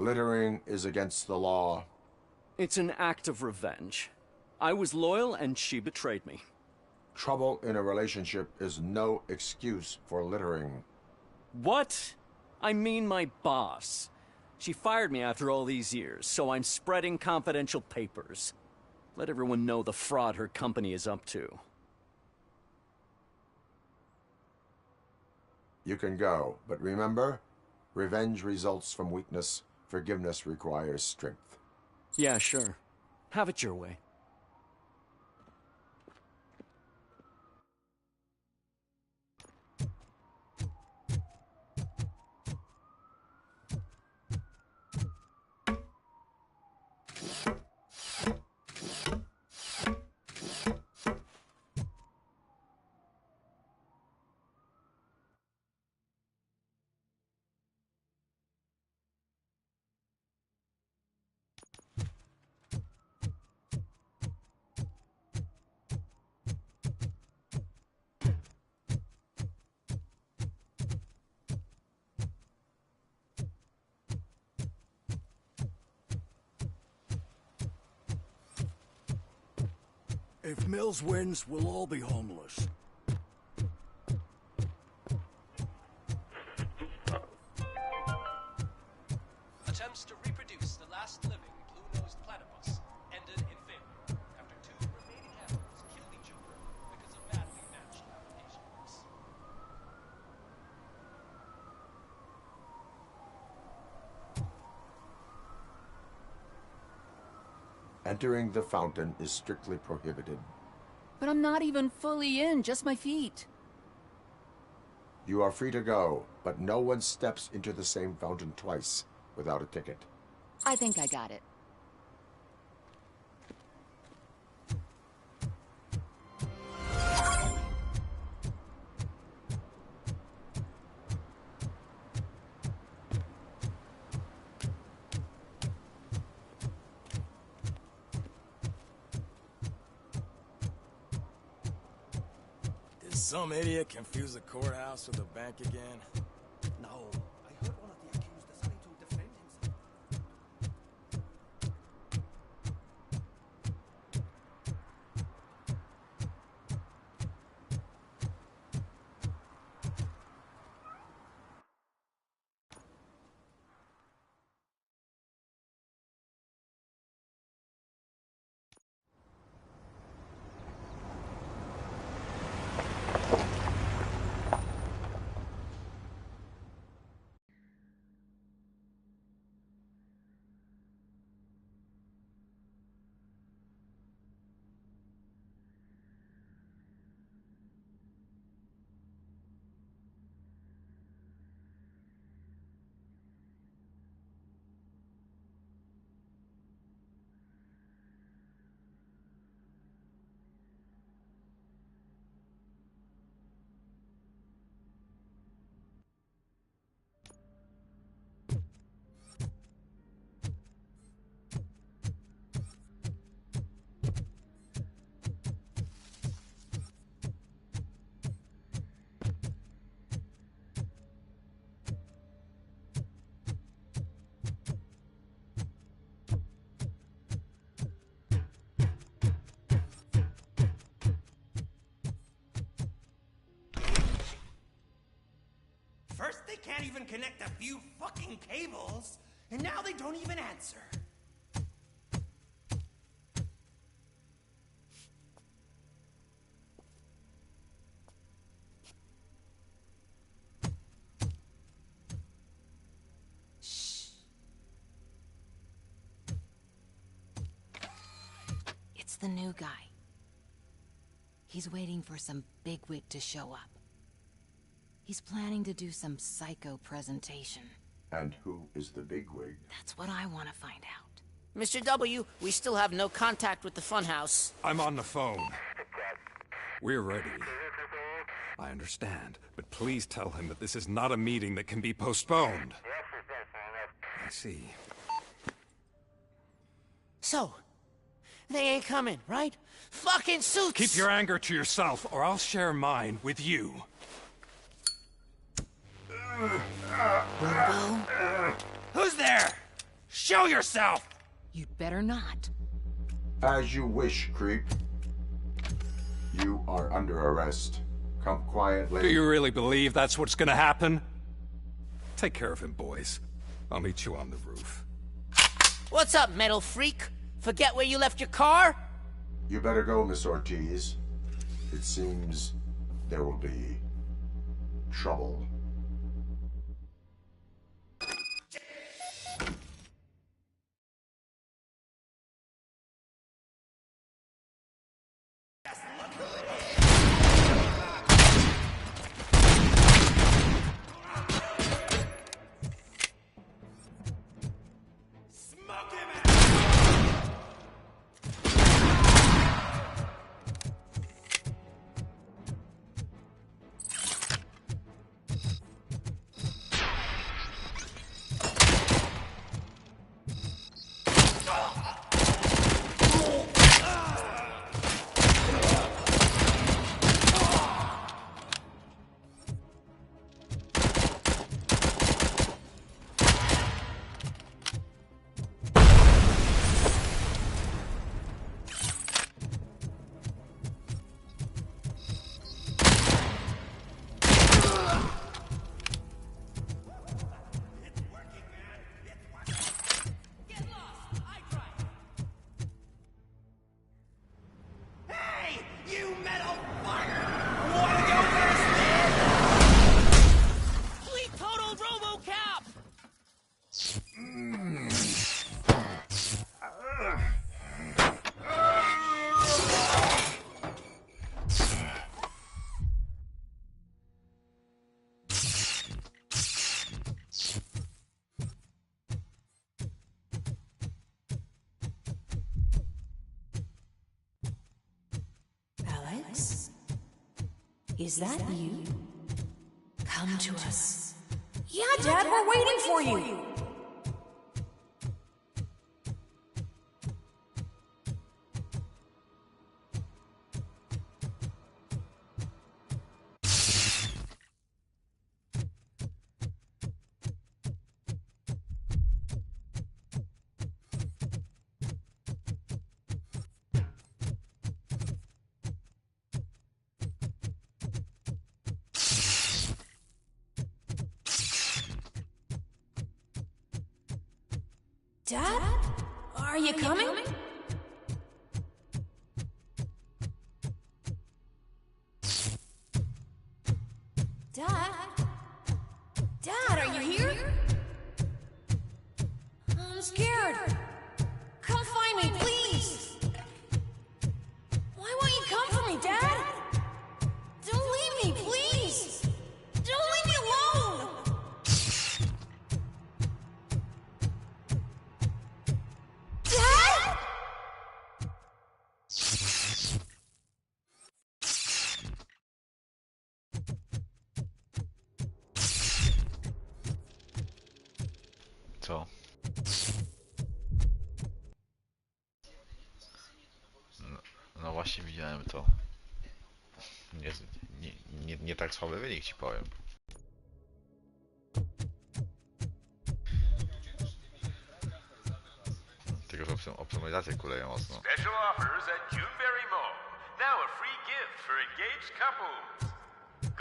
Littering is against the law. It's an act of revenge. I was loyal and she betrayed me. Trouble in a relationship is no excuse for littering. What? I mean my boss. She fired me after all these years, so I'm spreading confidential papers. Let everyone know the fraud her company is up to. You can go, but remember, revenge results from weakness. Forgiveness requires strength. Yeah, sure. Have it your way. If Mills wins, we'll all be homeless. Attempts to reproduce the last living blue-nosed platypus ended in failure after 2 remaining animals killed each other because of badly matched applications. Entering the fountain is strictly prohibited. But I'm not even fully in, just my feet. You are free to go, but no one steps into the same fountain twice without a ticket. I think I got it. Did some idiot confuse the courthouse with a bank again? No, I heard one of the accused deciding to defend himself. First, they can't even connect a few fucking cables, and now they don't even answer. It's the new guy. He's waiting for some bigwig to show up. He's planning to do some psycho presentation. And who is the bigwig? That's what I want to find out. Mr. W, we still have no contact with the funhouse. I'm on the phone. We're ready. I understand, but please tell him that this is not a meeting that can be postponed. I see. So, they ain't coming, right? Fucking suits! Keep your anger to yourself, or I'll share mine with you. Robo? Who's there? Show yourself! You'd better not. As you wish, creep. You are under arrest. Come quietly. Do you really believe that's what's gonna happen? Take care of him, boys. I'll meet you on the roof. What's up, metal freak? Forget where you left your car? You better go, Miss Ortiz. It seems there will be trouble. Is that you? Come to us. Yeah, Dad, we're waiting for you! Dad? Are you coming? Dad? Dad, are you here? I'm scared. Come find me, please. Why won't you come for me, Dad? Don't leave me, please. Don't leave me alone. Dad? Co? No właśnie widziałem to. Nie tak słaby wynik ci powiem. Tylko że optymalizację kuleje mocno. Special offers at Juneberry Mall. Now a free gift for engaged couples.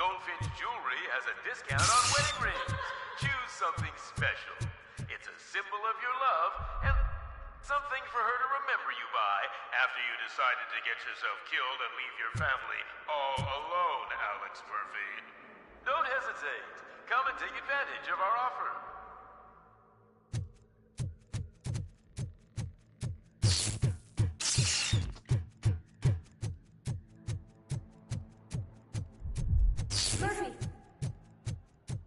Goldfinch Jewelry has a discount on wedding rings. Choose something special. It's a symbol of your love and something for her to remember you by after you decided to get yourself killed and leave your family all alone, Alex Murphy. Don't hesitate. Come and take advantage of our offer. Murphy!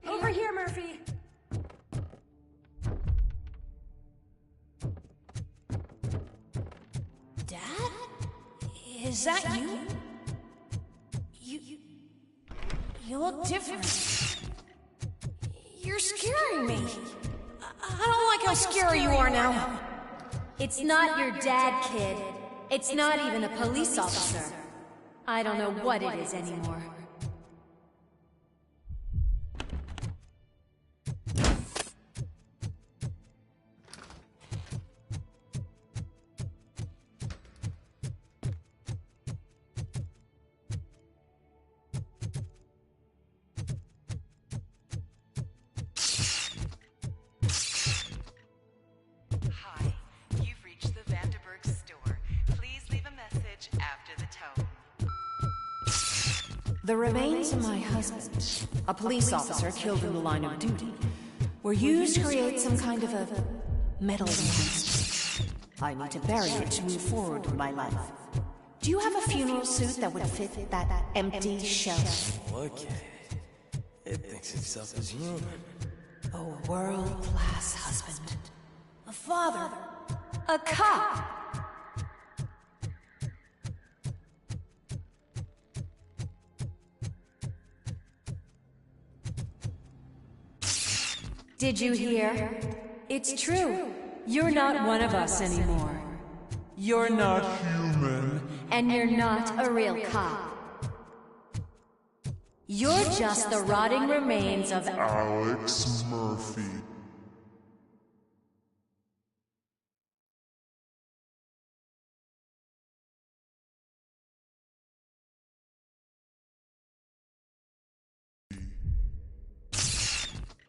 Over here, Murphy! Dad? Is that you? You look different. You're scaring me. I don't like how scary you are now. It's not your dad, kid. It's not even a police officer. I don't know what it is anymore. The remains of my husband, a police officer killed in the line of duty, were used to create some kind of a metal monster. I need to bury it to move forward with my life. Do you have a funeral suit that would fit that empty shell? Okay. It thinks itself as human. A world-class husband. A father. A cop. Did you hear? It's true. You're not one of us anymore. You're not human. And you're not a real cop. You're just the rotting remains of Alex Murphy.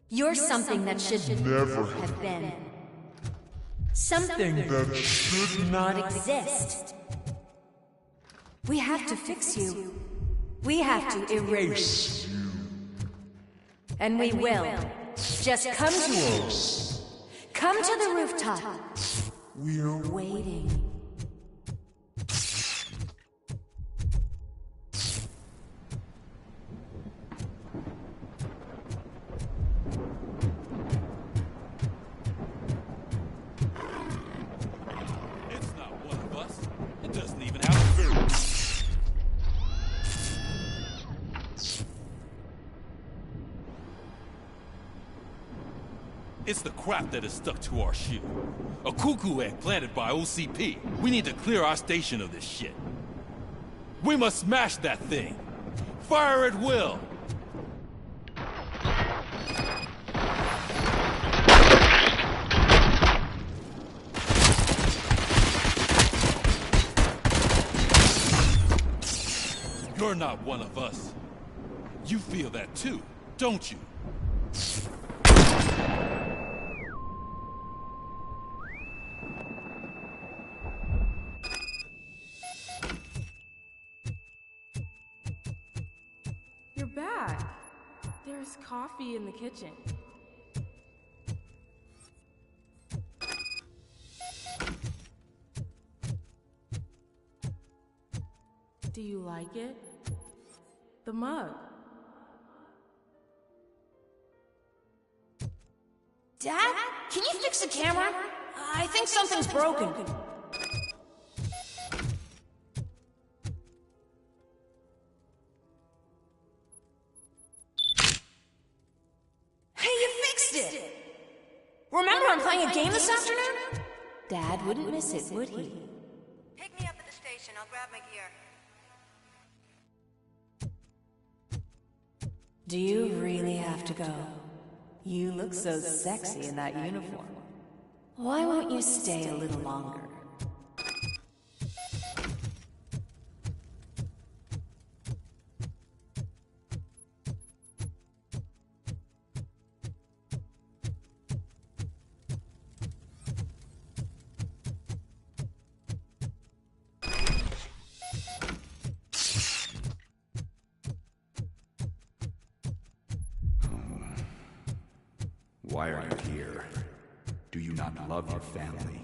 You're something that should never have been. Something that should not exist. We have to fix you. We have to erase you. And we will. Just come to us. Come to the rooftop. We're waiting. It's the crap that is stuck to our shoe. A cuckoo egg planted by OCP. We need to clear our station of this shit. We must smash that thing. Fire at will. You're not one of us. You feel that too, don't you? You're back. There's coffee in the kitchen. Do you like it? The mug. Dad? Can you fix the camera? I think something's broken. Hey, you fixed it! Remember I'm playing a game this afternoon? Dad wouldn't miss it, would he? Pick me up at the station. I'll grab my gear. Do you really have to go? You look so sexy in that uniform. Why won't you stay a little longer? Why are you here? Do you not love your family?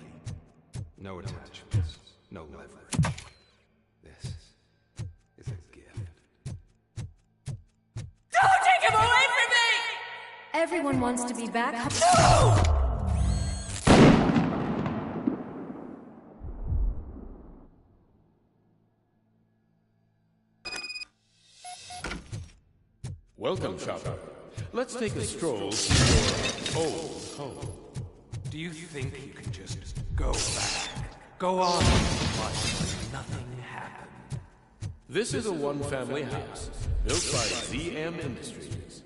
No attachments, no leverage. This is a gift. Don't take him away from me! Everyone wants to be back. No! Welcome, shopper. Let's take a stroll through your old home. Do you think you can just go back? Go on like nothing happened? This is a one-family house built by ZM Industries.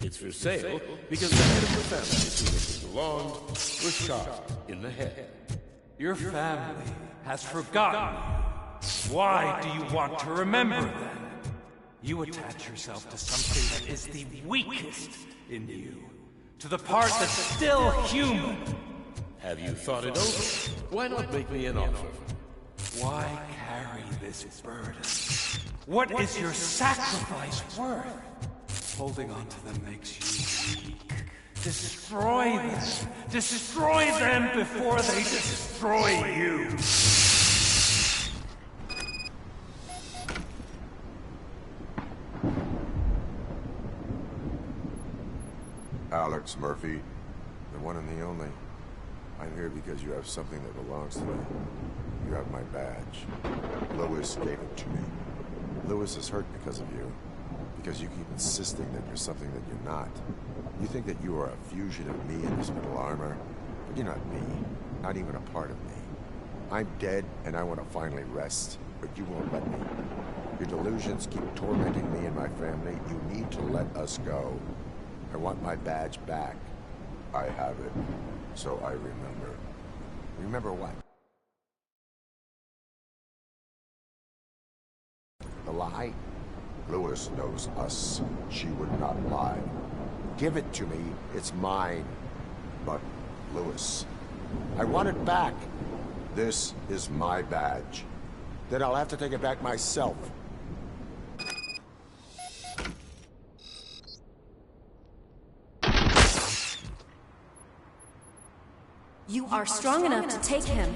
It's for sale because the head of the family to which it belonged was shot in the head. Your family has forgotten you. Why do you want to remember them? You attach yourself to something that is the weakest in you. To the part that's still human. Have you thought it over? Why not make me an offer? Why carry this burden? What is your sacrifice worth? Holding on to them makes you weak. Destroy them! Destroy them before they destroy you! Alex Murphy, the one and the only. I'm here because you have something that belongs to me. You have my badge. Lewis gave it to me. Lewis is hurt because of you. Because you keep insisting that you're something that you're not. You think that you are a fusion of me in this metal armor, but you're not me. Not even a part of me. I'm dead, and I want to finally rest, but you won't let me. Your delusions keep tormenting me and my family. You need to let us go. I want my badge back. I have it, so I remember. Remember what? The lie? Lewis knows us. She would not lie. Give it to me. It's mine. But, Lewis, I want it back. This is my badge. Then I'll have to take it back myself. You are strong enough to take him.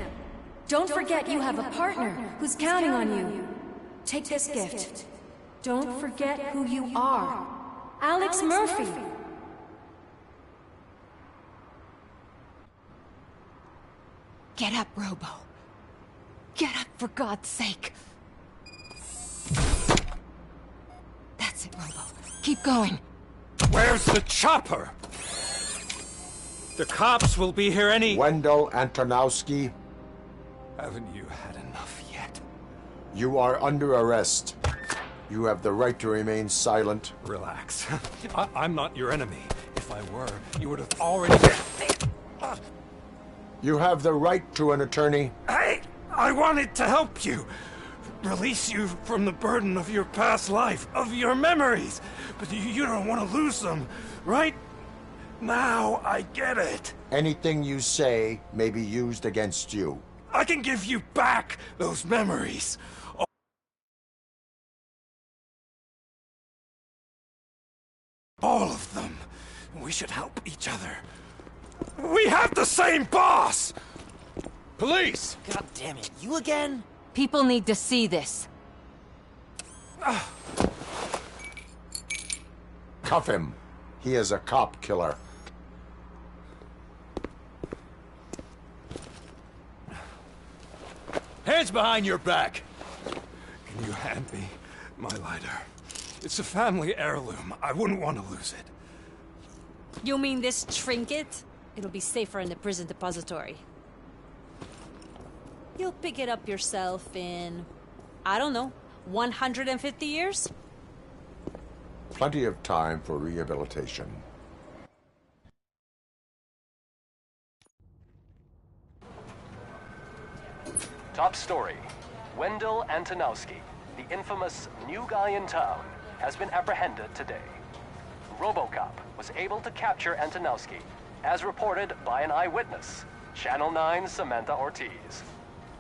Don't forget you have a partner who's counting on you. Take this gift. Don't forget who you are. Alex Murphy. Get up, Robo. Get up, for God's sake. That's it, Robo. Keep going. Where's the chopper? The cops will be here any... Wendell Antonowski. Haven't you had enough yet? You are under arrest. You have the right to remain silent. Relax. I'm not your enemy. If I were, you would have already... You have the right to an attorney. Hey! I wanted to help you. Release you from the burden of your past life, of your memories. But you don't want to lose them, right? Now I get it. Anything you say may be used against you. I can give you back those memories. All of them. We should help each other. We have the same boss! Police! God damn it, you again? People need to see this. Cuff him. He is a cop killer. Hands behind your back! Can you hand me my lighter? It's a family heirloom. I wouldn't want to lose it. You mean this trinket? It'll be safer in the prison depository. You'll pick it up yourself in, I don't know, 150 years? Plenty of time for rehabilitation. Top story. Wendell Antonowski, the infamous new guy in town, has been apprehended today. Robocop was able to capture Antonowski, as reported by an eyewitness, Channel 9's Samantha Ortiz.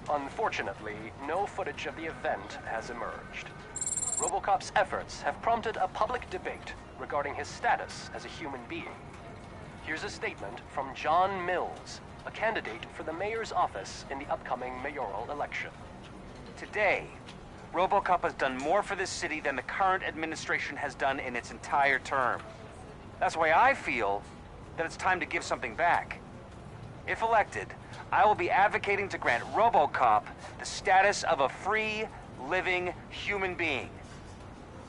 Unfortunately, no footage of the event has emerged. Robocop's efforts have prompted a public debate regarding his status as a human being. Here's a statement from John Mills, a candidate for the mayor's office in the upcoming mayoral election. Today, Robocop has done more for this city than the current administration has done in its entire term. That's why I feel that it's time to give something back. If elected, I will be advocating to grant Robocop the status of a free, living human being.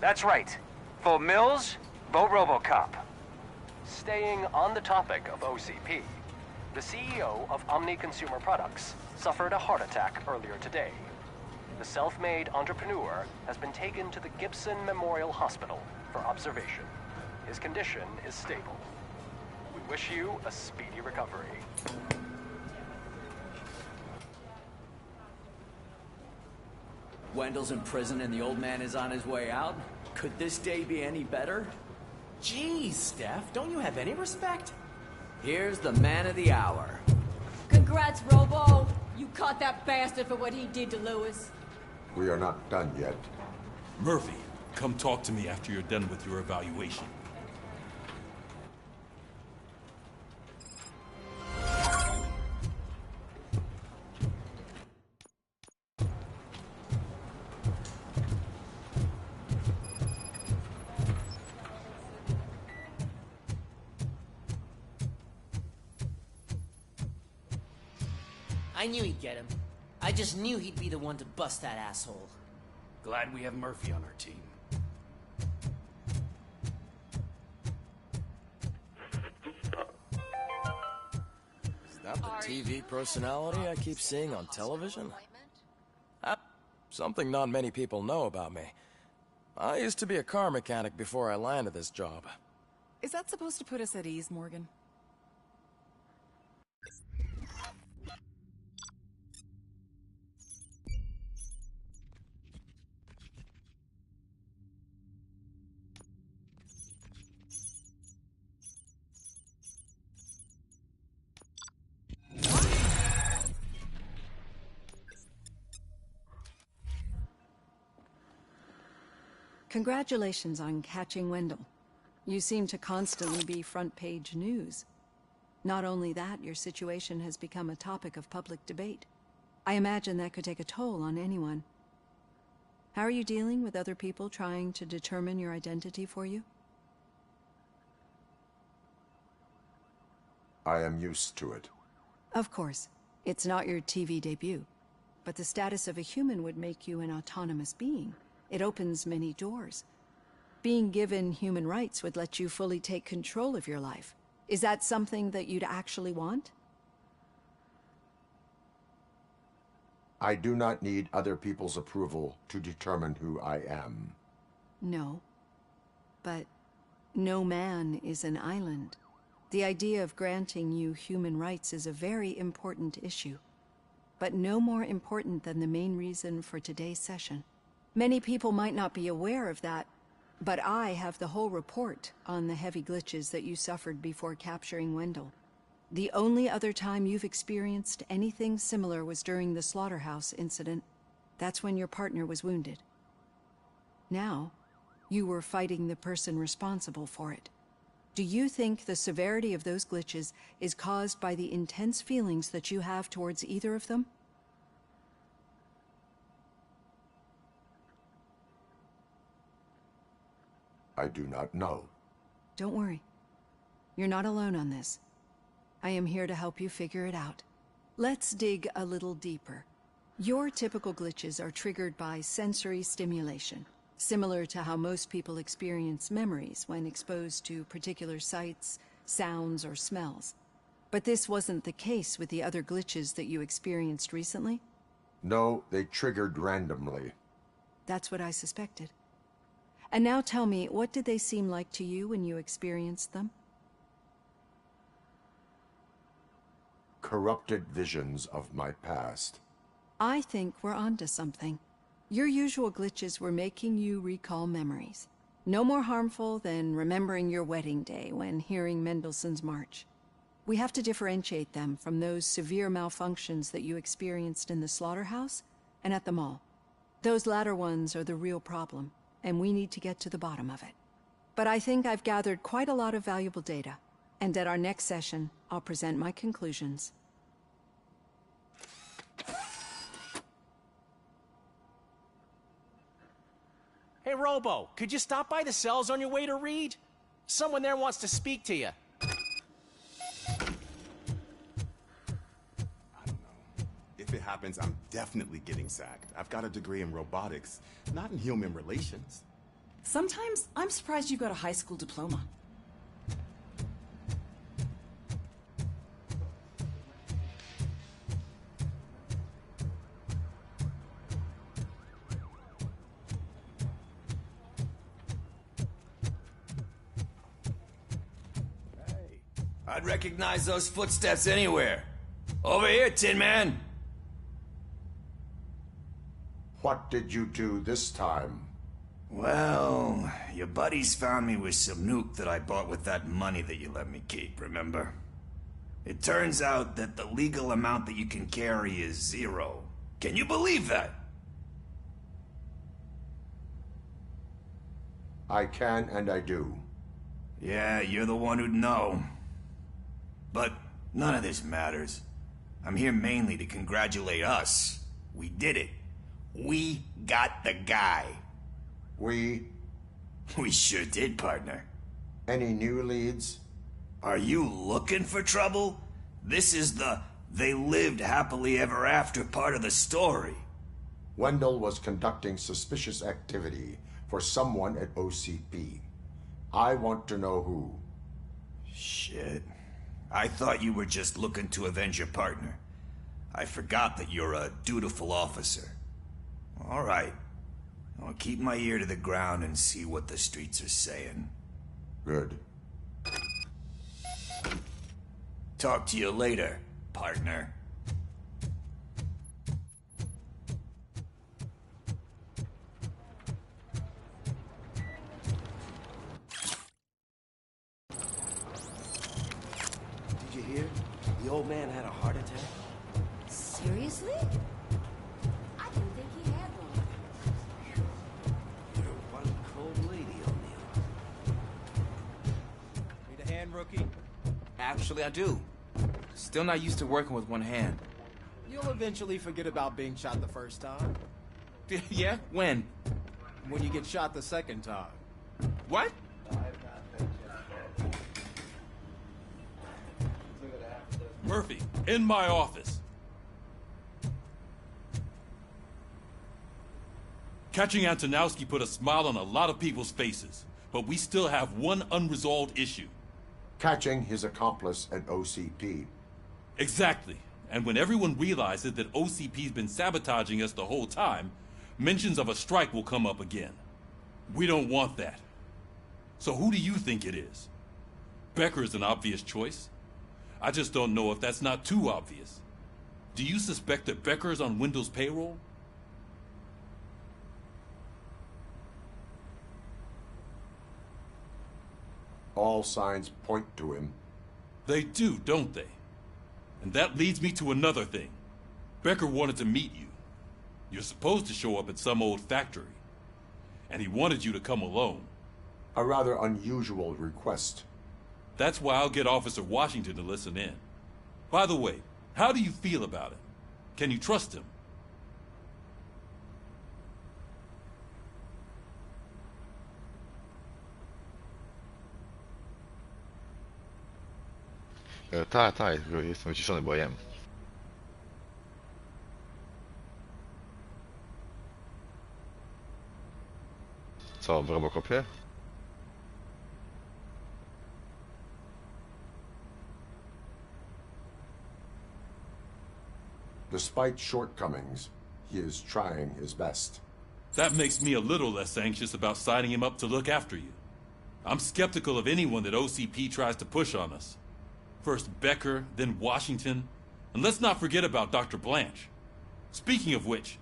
That's right. Vote Mills, vote Robocop. Staying on the topic of OCP, the CEO of Omni Consumer Products suffered a heart attack earlier today. The self-made entrepreneur has been taken to the Gibson Memorial Hospital for observation. His condition is stable. We wish you a speedy recovery. Wendell's in prison and the old man is on his way out? Could this day be any better? Jeez, Steph, don't you have any respect? Here's the man of the hour. Congrats, Robo. You caught that bastard for what he did to Lewis? We are not done yet. Murphy, come talk to me after you're done with your evaluation. I knew he'd get him. I just knew he'd be the one to bust that asshole. Glad we have Murphy on our team. Is that the TV personality I keep seeing on television? Something not many people know about me. I used to be a car mechanic before I landed this job. Is that supposed to put us at ease, Morgan? Congratulations on catching Wendell. You seem to constantly be front-page news. Not only that, your situation has become a topic of public debate. I imagine that could take a toll on anyone. How are you dealing with other people trying to determine your identity for you? I am used to it. Of course. It's not your TV debut. But the status of a human would make you an autonomous being. It opens many doors. Being given human rights would let you fully take control of your life. Is that something that you'd actually want? I do not need other people's approval to determine who I am. No. But no man is an island. The idea of granting you human rights is a very important issue. But no more important than the main reason for today's session. Many people might not be aware of that, but I have the whole report on the heavy glitches that you suffered before capturing Wendell. The only other time you've experienced anything similar was during the slaughterhouse incident. That's when your partner was wounded. Now, you were fighting the person responsible for it. Do you think the severity of those glitches is caused by the intense feelings that you have towards either of them? I do not know. Don't worry. You're not alone on this. I am here to help you figure it out. Let's dig a little deeper. Your typical glitches are triggered by sensory stimulation, similar to how most people experience memories when exposed to particular sights, sounds, or smells. But this wasn't the case with the other glitches that you experienced recently? No, they triggered randomly. That's what I suspected. And now tell me, what did they seem like to you when you experienced them? Corrupted visions of my past. I think we're onto something. Your usual glitches were making you recall memories. No more harmful than remembering your wedding day when hearing Mendelssohn's March. We have to differentiate them from those severe malfunctions that you experienced in the slaughterhouse and at the mall. Those latter ones are the real problem, and we need to get to the bottom of it. But I think I've gathered quite a lot of valuable data, and at our next session, I'll present my conclusions. Hey, Robo, could you stop by the cells on your way to Reed? Someone there wants to speak to you. If it happens, I'm definitely getting sacked. I've got a degree in robotics, not in human relations. Sometimes I'm surprised you got a high school diploma. I'd recognize those footsteps anywhere. Over here, Tin Man! What did you do this time? Well, your buddies found me with some nuke that I bought with that money that you let me keep, remember? It turns out that the legal amount that you can carry is 0. Can you believe that? I can and I do. Yeah, you're the one who'd know. But none of this matters. I'm here mainly to congratulate us. We did it. We got the guy. We sure did, partner. Any new leads? Are you looking for trouble? This is the they lived happily ever after part of the story. Wendell was conducting suspicious activity for someone at OCP. I want to know who. Shit. I thought you were just looking to avenge your partner. I forgot that you're a dutiful officer. All right. I'll keep my ear to the ground and see what the streets are saying. Good. Talk to you later, partner. Did you hear? The old man had a heart attack. Seriously? I didn't think he had one. You're one cold lady, O'Neill. Need a hand, rookie? Actually, I do. Still not used to working with one hand. You'll eventually forget about being shot the first time. Yeah? When? When you get shot the second time. What? Murphy, in my office. Catching Antonowski put a smile on a lot of people's faces, but we still have one unresolved issue. Catching his accomplice at OCP. Exactly. And when everyone realizes that OCP's been sabotaging us the whole time, mentions of a strike will come up again. We don't want that. So who do you think it is? Becker is an obvious choice. I just don't know if that's not too obvious. Do you suspect that Becker is on Wendell's payroll? All signs point to him. They do, don't they? And that leads me to another thing. Becker wanted to meet you. You're supposed to show up at some old factory. And he wanted you to come alone. A rather unusual request. That's why I'll get Officer Washington to listen in. By the way, how do you feel about it? Can you trust him? Tak, jestem wyciszony, bo jem. Co, w Robocopie? Despite shortcomings, he is trying his best. That makes me a little less anxious about signing him up to look after you. I'm skeptical of anyone that OCP tries to push on us. First Becker, then Washington, and let's not forget about Dr. Blanche. Speaking of which,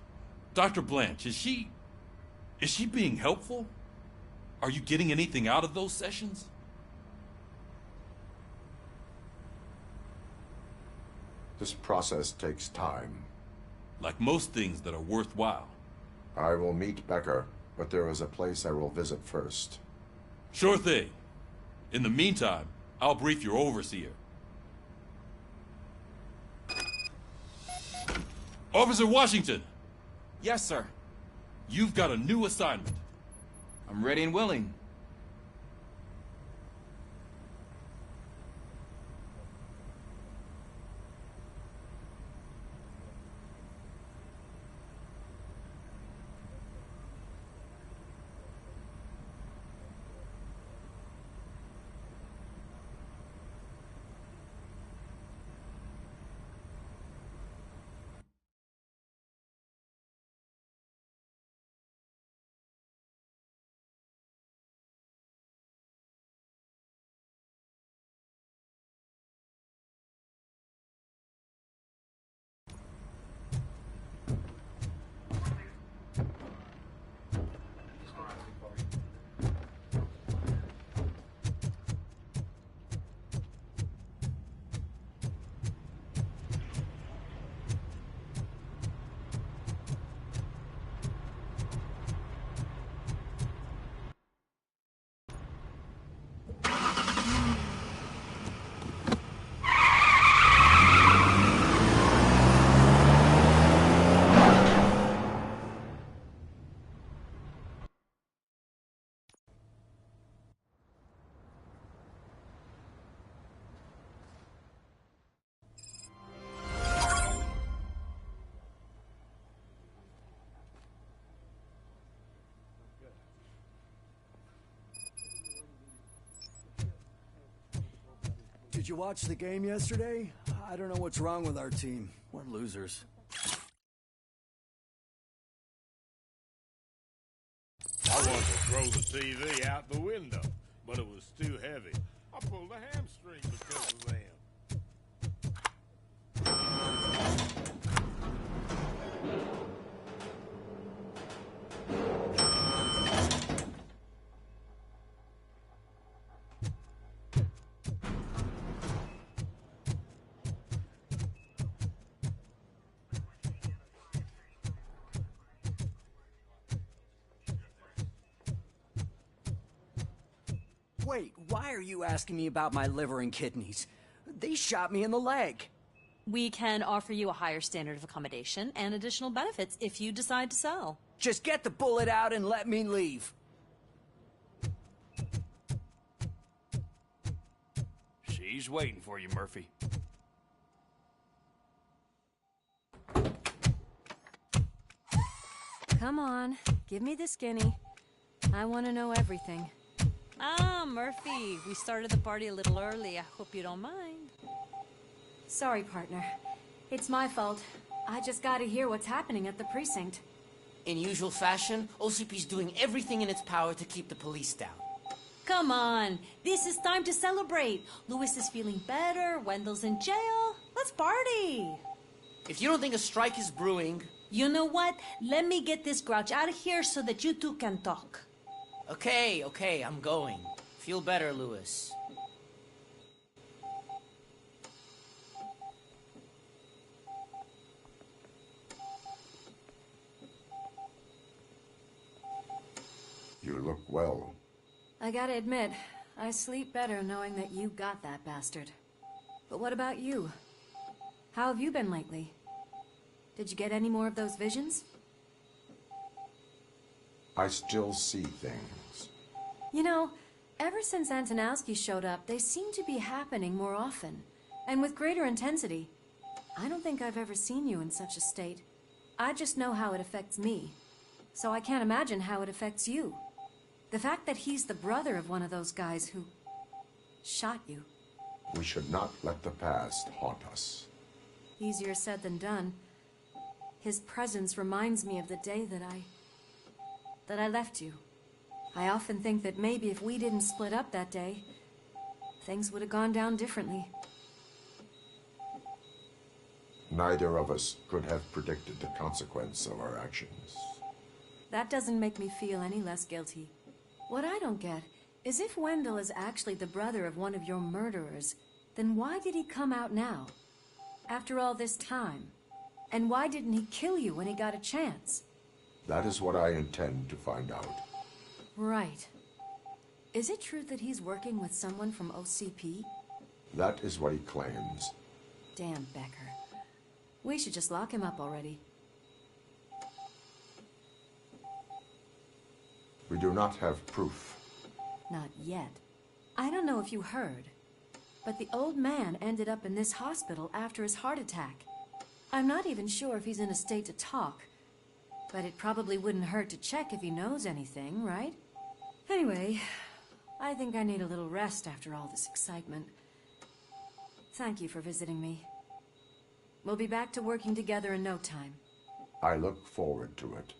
Dr. Blanche, is she being helpful? Are you getting anything out of those sessions? This process takes time. Like most things that are worthwhile. I will meet Becker, but there is a place I will visit first. Sure thing. In the meantime, I'll brief your overseer. Officer Washington! Yes, sir. You've got a new assignment. I'm ready and willing. Did you watch the game yesterday? I don't know what's wrong with our team. We're losers. I wanted to throw the TV out the window, but it was too heavy. I pulled a hamstring because of them. Wait, why are you asking me about my liver and kidneys? They shot me in the leg. We can offer you a higher standard of accommodation and additional benefits if you decide to sell. Just get the bullet out and let me leave. She's waiting for you, Murphy. Come on, give me the skinny. I want to know everything. Ah, Murphy, we started the party a little early. I hope you don't mind. Sorry, partner. It's my fault. I just gotta hear what's happening at the precinct. In usual fashion, OCP's doing everything in its power to keep the police down. Come on, this is time to celebrate. Lewis is feeling better, Wendell's in jail. Let's party. If you don't think a strike is brewing... You know what? Let me get this grouch out of here so that you two can talk. Okay, I'm going. Feel better, Lewis. You look well. I gotta admit, I sleep better knowing that you got that bastard. But what about you? How have you been lately? Did you get any more of those visions? I still see things. You know, ever since Antonowski showed up, they seem to be happening more often, and with greater intensity. I don't think I've ever seen you in such a state. I just know how it affects me, so I can't imagine how it affects you. The fact that he's the brother of one of those guys who shot you. We should not let the past haunt us. Easier said than done. His presence reminds me of the day that I left you. I often think that maybe if we didn't split up that day, things would have gone down differently. Neither of us could have predicted the consequence of our actions. That doesn't make me feel any less guilty. What I don't get is if Wendell is actually the brother of one of your murderers, then why did he come out now? After all this time? And why didn't he kill you when he got a chance? That is what I intend to find out. Right. Is it true that he's working with someone from OCP? That is what he claims. Damn Becker. We should just lock him up already. We do not have proof. Not yet. I don't know if you heard, but the old man ended up in this hospital after his heart attack. I'm not even sure if he's in a state to talk, but it probably wouldn't hurt to check if he knows anything, right? Anyway, I think I need a little rest after all this excitement. Thank you for visiting me. We'll be back to working together in no time. I look forward to it.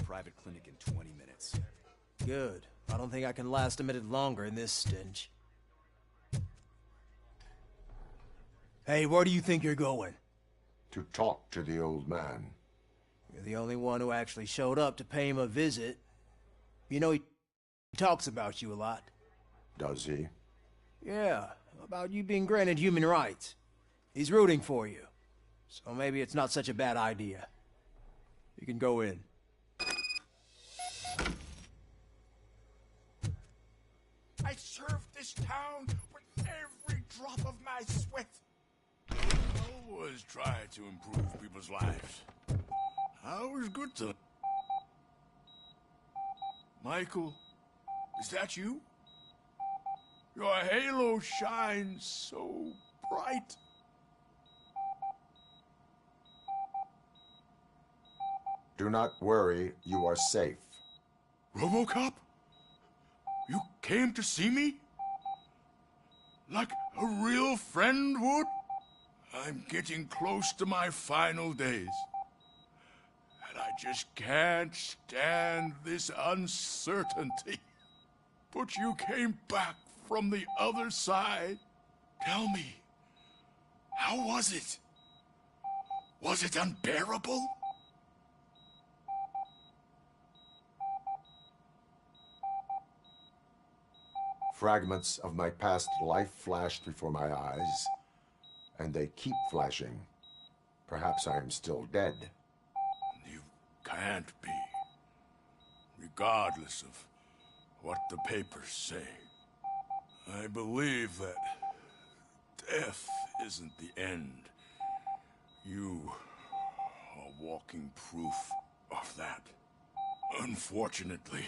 Private clinic in 20 minutes. Good. I don't think I can last a minute longer in this stench. Hey, where do you think you're going? To talk to the old man. You're the only one who actually showed up to pay him a visit. You know, he talks about you a lot. Does he? Yeah, about you being granted human rights. He's rooting for you. So maybe it's not such a bad idea. You can go in. I served this town with every drop of my sweat. I always try to improve people's lives. I always good to... Michael, is that you? Your halo shines so bright. Do not worry, you are safe. Robocop? You came to see me? Like a real friend would? I'm getting close to my final days. And I just can't stand this uncertainty. But you came back from the other side. Tell me, how was it? Was it unbearable? Fragments of my past life flashed before my eyes, and they keep flashing. Perhaps I am still dead. You can't be, regardless of what the papers say. I believe that death isn't the end. You are walking proof of that. Unfortunately,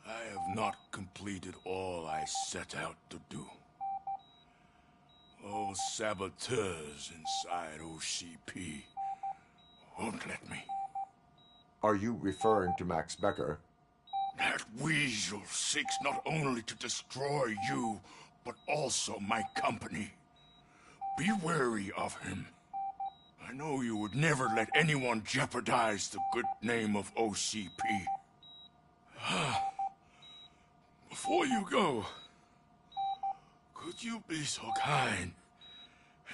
I have not completed all I set out to do. Those saboteurs inside OCP won't let me. Are you referring to Max Becker? That weasel seeks not only to destroy you, but also my company. Be wary of him. I know you would never let anyone jeopardize the good name of OCP. Before you go, could you be so kind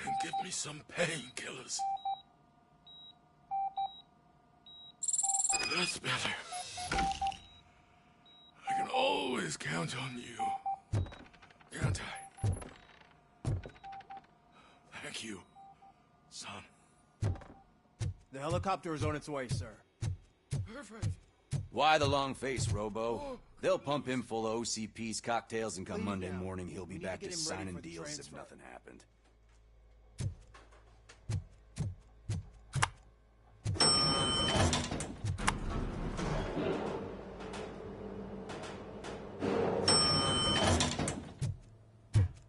and give me some painkillers? That's better. I can always count on you, can't I? Thank you, son. The helicopter is on its way, sir. Perfect. Why the long face, Robo? They'll pump him full of OCP's cocktails, and come Monday morning, he'll be back to signing deals if nothing happened.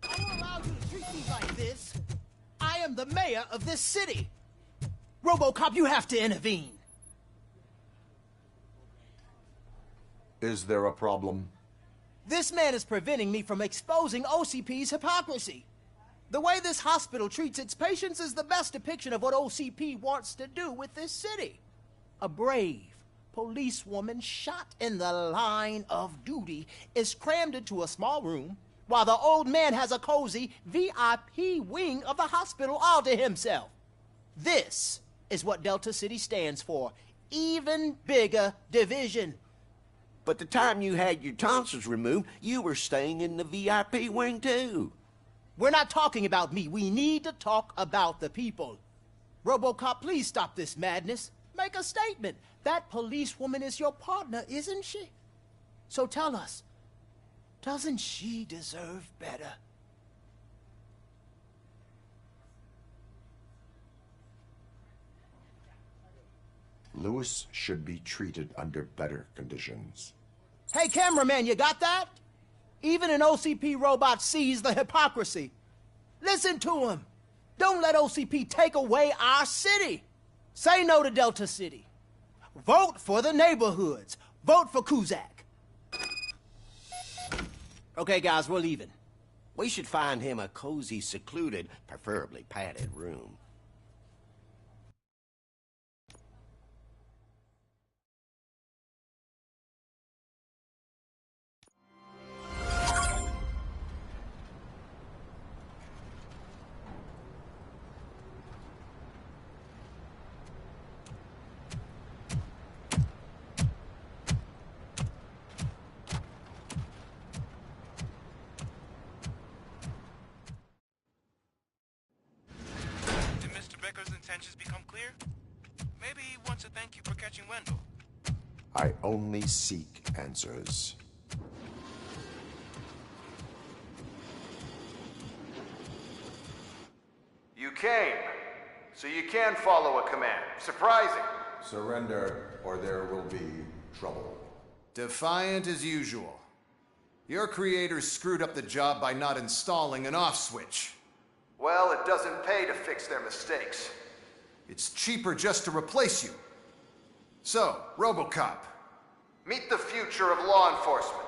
I don't allow you to treat me like this. I am the mayor of this city. Robocop, you have to intervene. Is there a problem? This man is preventing me from exposing OCP's hypocrisy. The way this hospital treats its patients is the best depiction of what OCP wants to do with this city. A brave policewoman shot in the line of duty is crammed into a small room, while the old man has a cozy VIP wing of the hospital all to himself. This is what Delta City stands for. Even bigger division. But the time you had your tonsils removed, you were staying in the VIP wing too. We're not talking about me. We need to talk about the people. Robocop, please stop this madness. Make a statement. That policewoman is your partner, isn't she? So tell us, doesn't she deserve better? Lewis should be treated under better conditions. Hey, cameraman, you got that? Even an OCP robot sees the hypocrisy. Listen to him. Don't let OCP take away our city. Say no to Delta City. Vote for the neighborhoods. Vote for Kuzak. Okay, guys, we're leaving. We should find him a cozy, secluded, preferably padded room. Intentions become clear? Maybe he wants to thank you for catching Wendell. I only seek answers. You came, so you can follow a command. Surprising. Surrender, or there will be trouble. Defiant as usual. Your creators screwed up the job by not installing an off switch. Well, it doesn't pay to fix their mistakes. It's cheaper just to replace you. So, Robocop, meet the future of law enforcement.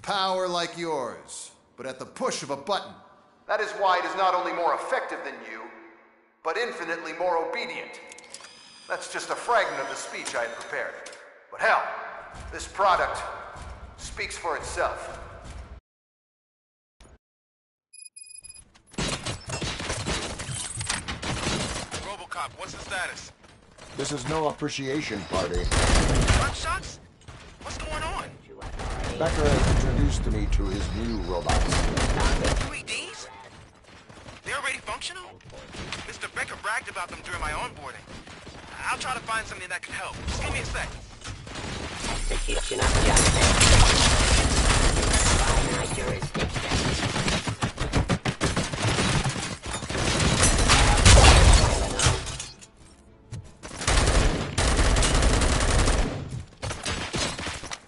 Power like yours, but at the push of a button. That is why it is not only more effective than you, but infinitely more obedient. That's just a fragment of the speech I had prepared. But hell, this product speaks for itself. Robocop, what's the status? This is no appreciation party. Gunshots? What's going on? Becker has introduced to me to his new robots. UEDs? They're already functional? Mr. Becker bragged about them during my onboarding. I'll try to find something that could help. Just give me a sec. Execution of justice. By my jurisdiction.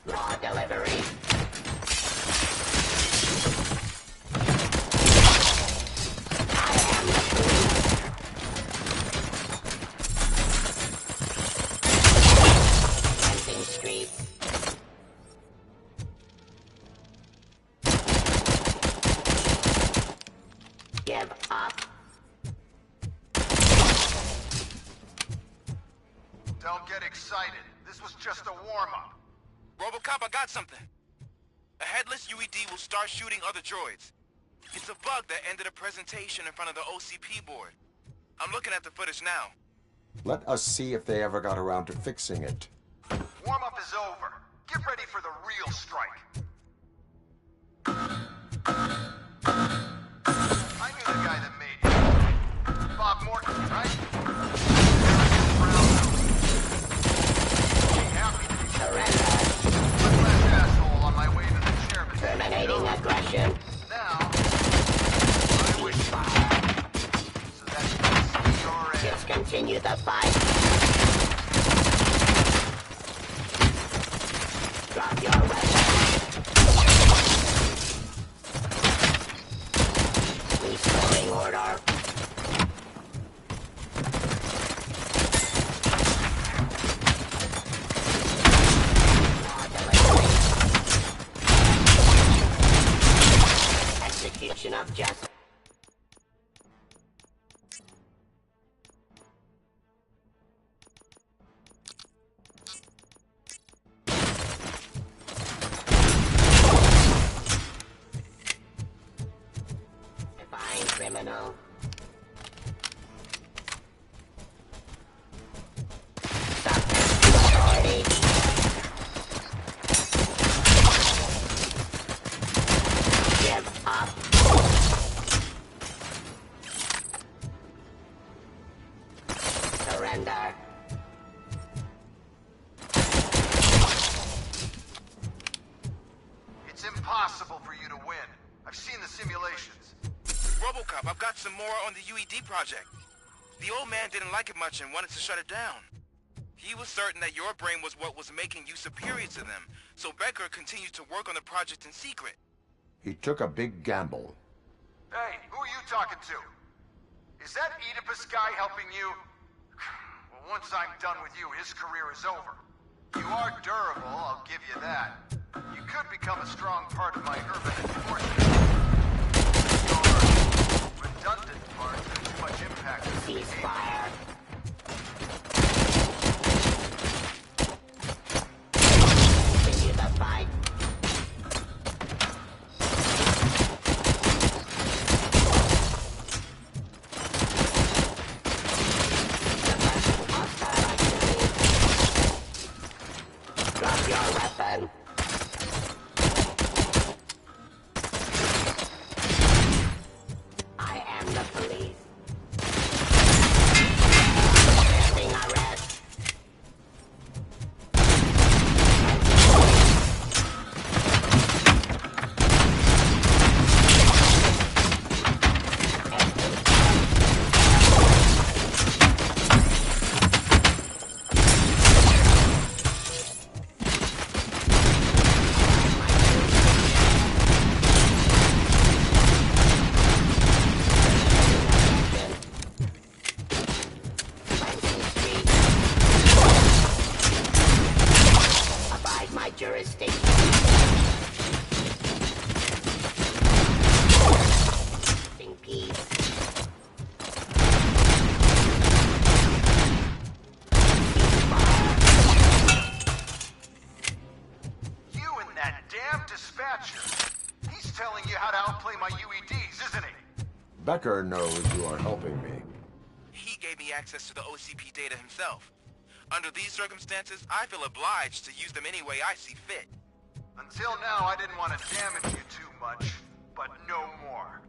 Raw delivery. Give up. Don't get excited. This was just a warm-up. Robocop, I got something. A headless UED will start shooting other droids. It's a bug that ended a presentation in front of the OCP board. I'm looking at the footage now. Let us see if they ever got around to fixing it. Warm-up is over. Get ready for the real strike. I knew the guy that made you. Bob Morton, right? Surrender. One last asshole on my way to the chairman. Terminating aggression. Now, I wish fire. So that's your end. Discontinue the fight. Drop your weapon. Restoring order. Execution of justice. Define criminal. Subject to authority. Give up. Surrender. It's impossible for you to win. I've seen the simulations. Robocop, I've got some more on the UED project. The old man didn't like it much and wanted to shut it down. He was certain that your brain was what was making you superior to them, so Becker continued to work on the project in secret. He took a big gamble. Hey, who are you talking to? Is that Oedipus guy helping you? Well, once I'm done with you, his career is over. You are durable, I'll give you that. You could become a strong part of my urban enforcement. Your redundant part has too much impact. Ceasefire. Continue the fight. Suppressing hostile activity. Drop your weapon. telling you how to outplay my UEDs, isn't he? Becker knows you are helping me. He gave me access to the OCP data himself. Under these circumstances, I feel obliged to use them any way I see fit. Until now, I didn't want to damage you too much, but no more.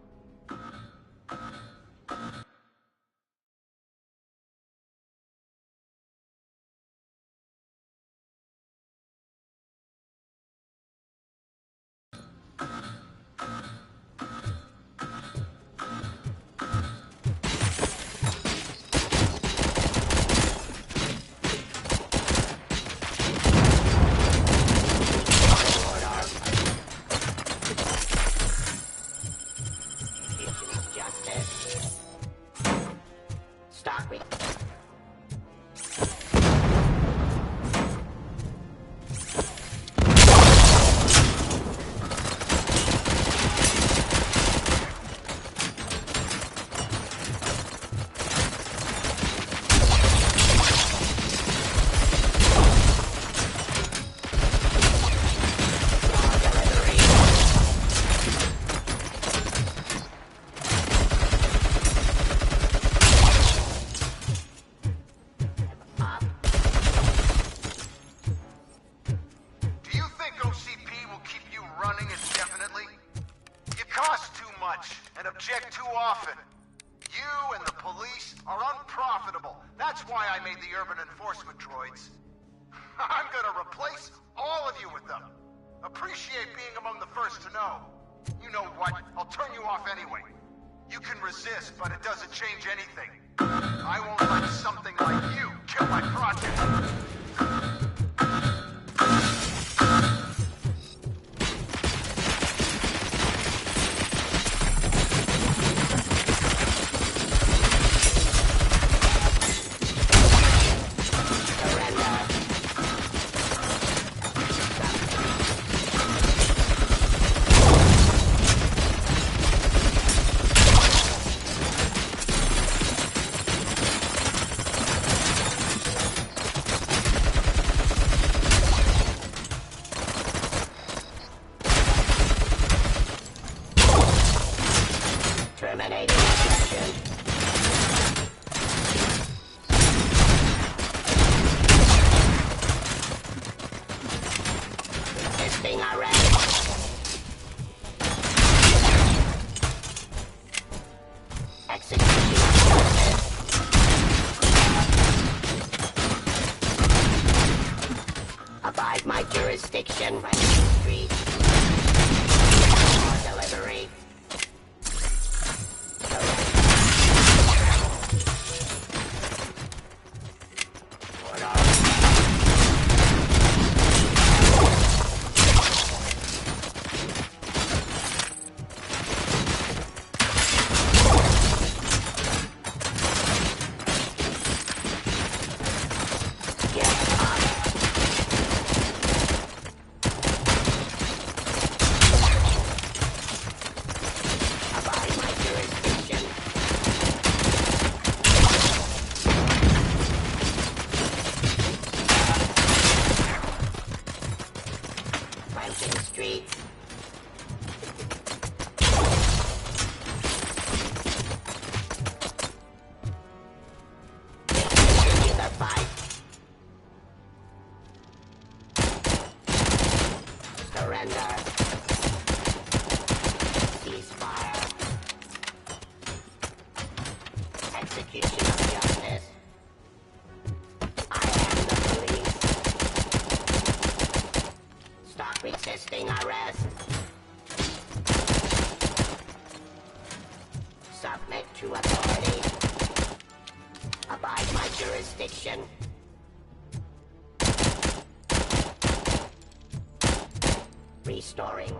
Restoring.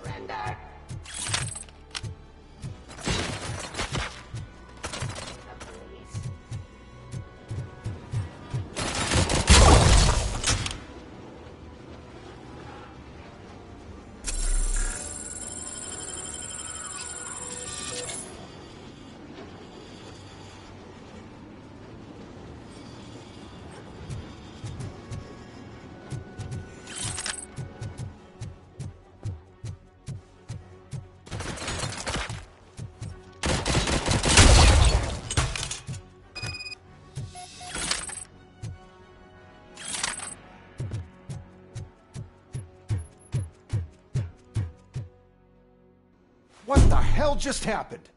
Surrender. What the hell just happened?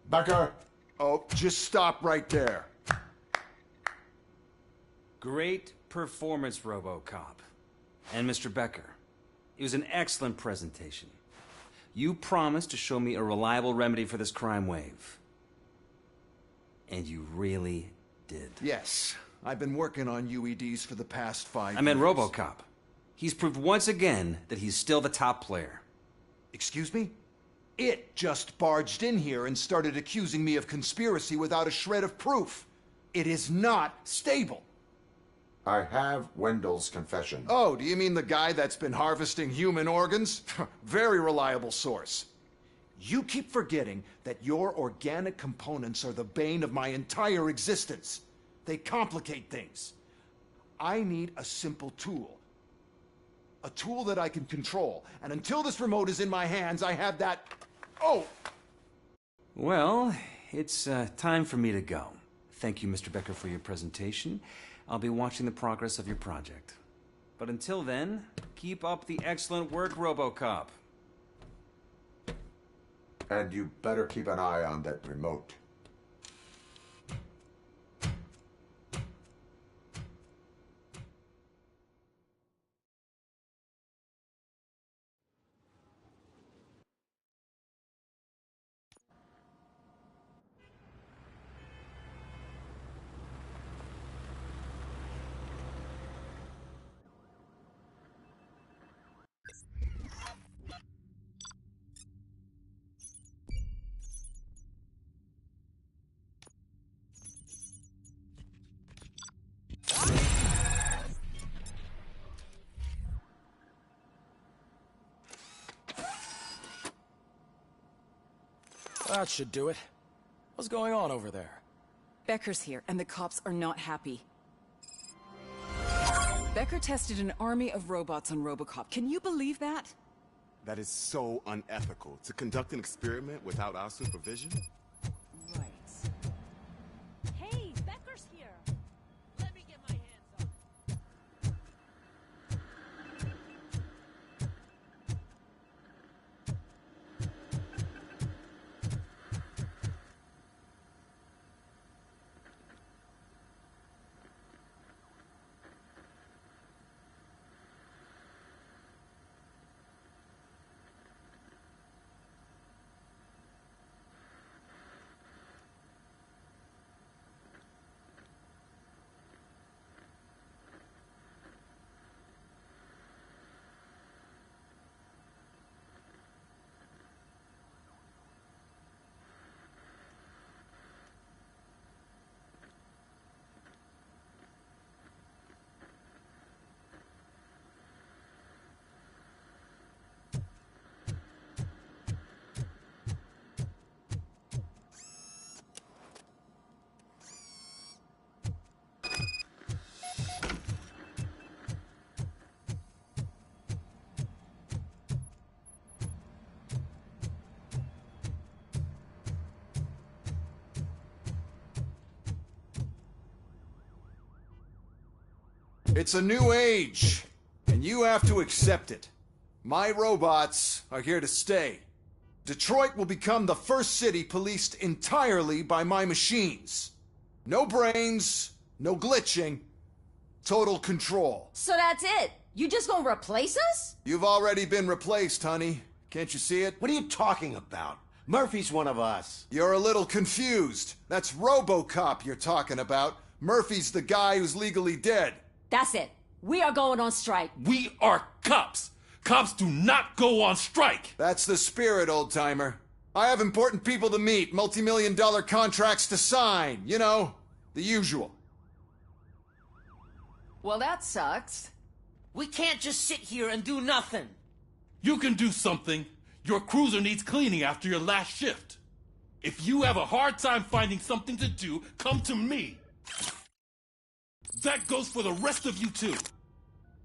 Becker! Oh, just stop right there. Great performance, Robocop. And Mr. Becker, it was an excellent presentation. You promised to show me a reliable remedy for this crime wave. And you really did. Yes, I've been working on UEDs for the past 5 years. I meant Robocop. He's proved once again that he's still the top player. Excuse me? It just barged in here and started accusing me of conspiracy without a shred of proof. It is not stable. I have Wendell's confession. Oh, do you mean the guy that's been harvesting human organs? Very reliable source. You keep forgetting that your organic components are the bane of my entire existence. They complicate things. I need a simple tool. A tool that I can control. And until this remote is in my hands, I have that... Oh! Well, it's time for me to go. Thank you, Mr. Becker, for your presentation. I'll be watching the progress of your project. But until then, keep up the excellent work, Robocop. And you better keep an eye on that remote. That should do it. What's going on over there? Becker's here, and the cops are not happy. Becker tested an army of robots on Robocop. Can you believe that? That is so unethical. To conduct an experiment without our supervision? Hey, Becker's here. Let me get my hands on. It's a new age, and you have to accept it. My robots are here to stay. Detroit will become the first city policed entirely by my machines. No brains, no glitching, total control. So that's it? You just gonna replace us? You've already been replaced, honey. Can't you see it? What are you talking about? Murphy's one of us. You're a little confused. That's Robocop you're talking about. Murphy's the guy who's legally dead. That's it. We are going on strike. We are cops. Cops do not go on strike. That's the spirit, old-timer. I have important people to meet, multi-million-dollar contracts to sign. You know, the usual. Well, that sucks. We can't just sit here and do nothing. You can do something. Your cruiser needs cleaning after your last shift. If you have a hard time finding something to do, come to me. That goes for the rest of you too.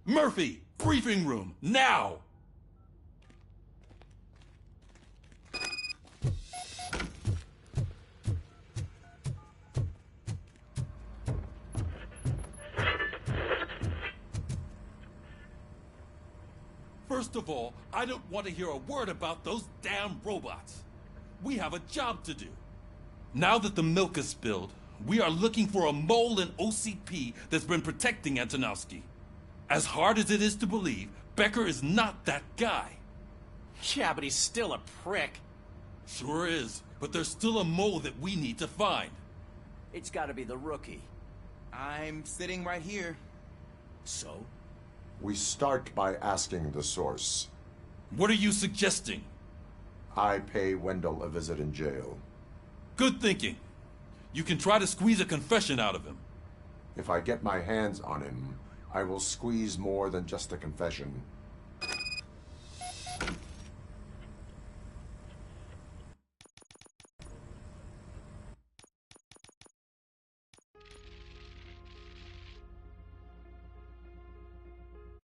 Murphy, briefing room, now! First of all, I don't want to hear a word about those damn robots. We have a job to do. Now that the milk is spilled, we are looking for a mole in OCP that's been protecting Antonowski. As hard as it is to believe, Becker is not that guy. Yeah, but he's still a prick. Sure is, but there's still a mole that we need to find. It's gotta be the rookie. I'm sitting right here. So? We start by asking the source. What are you suggesting? I pay Wendell a visit in jail. Good thinking. You can try to squeeze a confession out of him. If I get my hands on him, I will squeeze more than just a confession.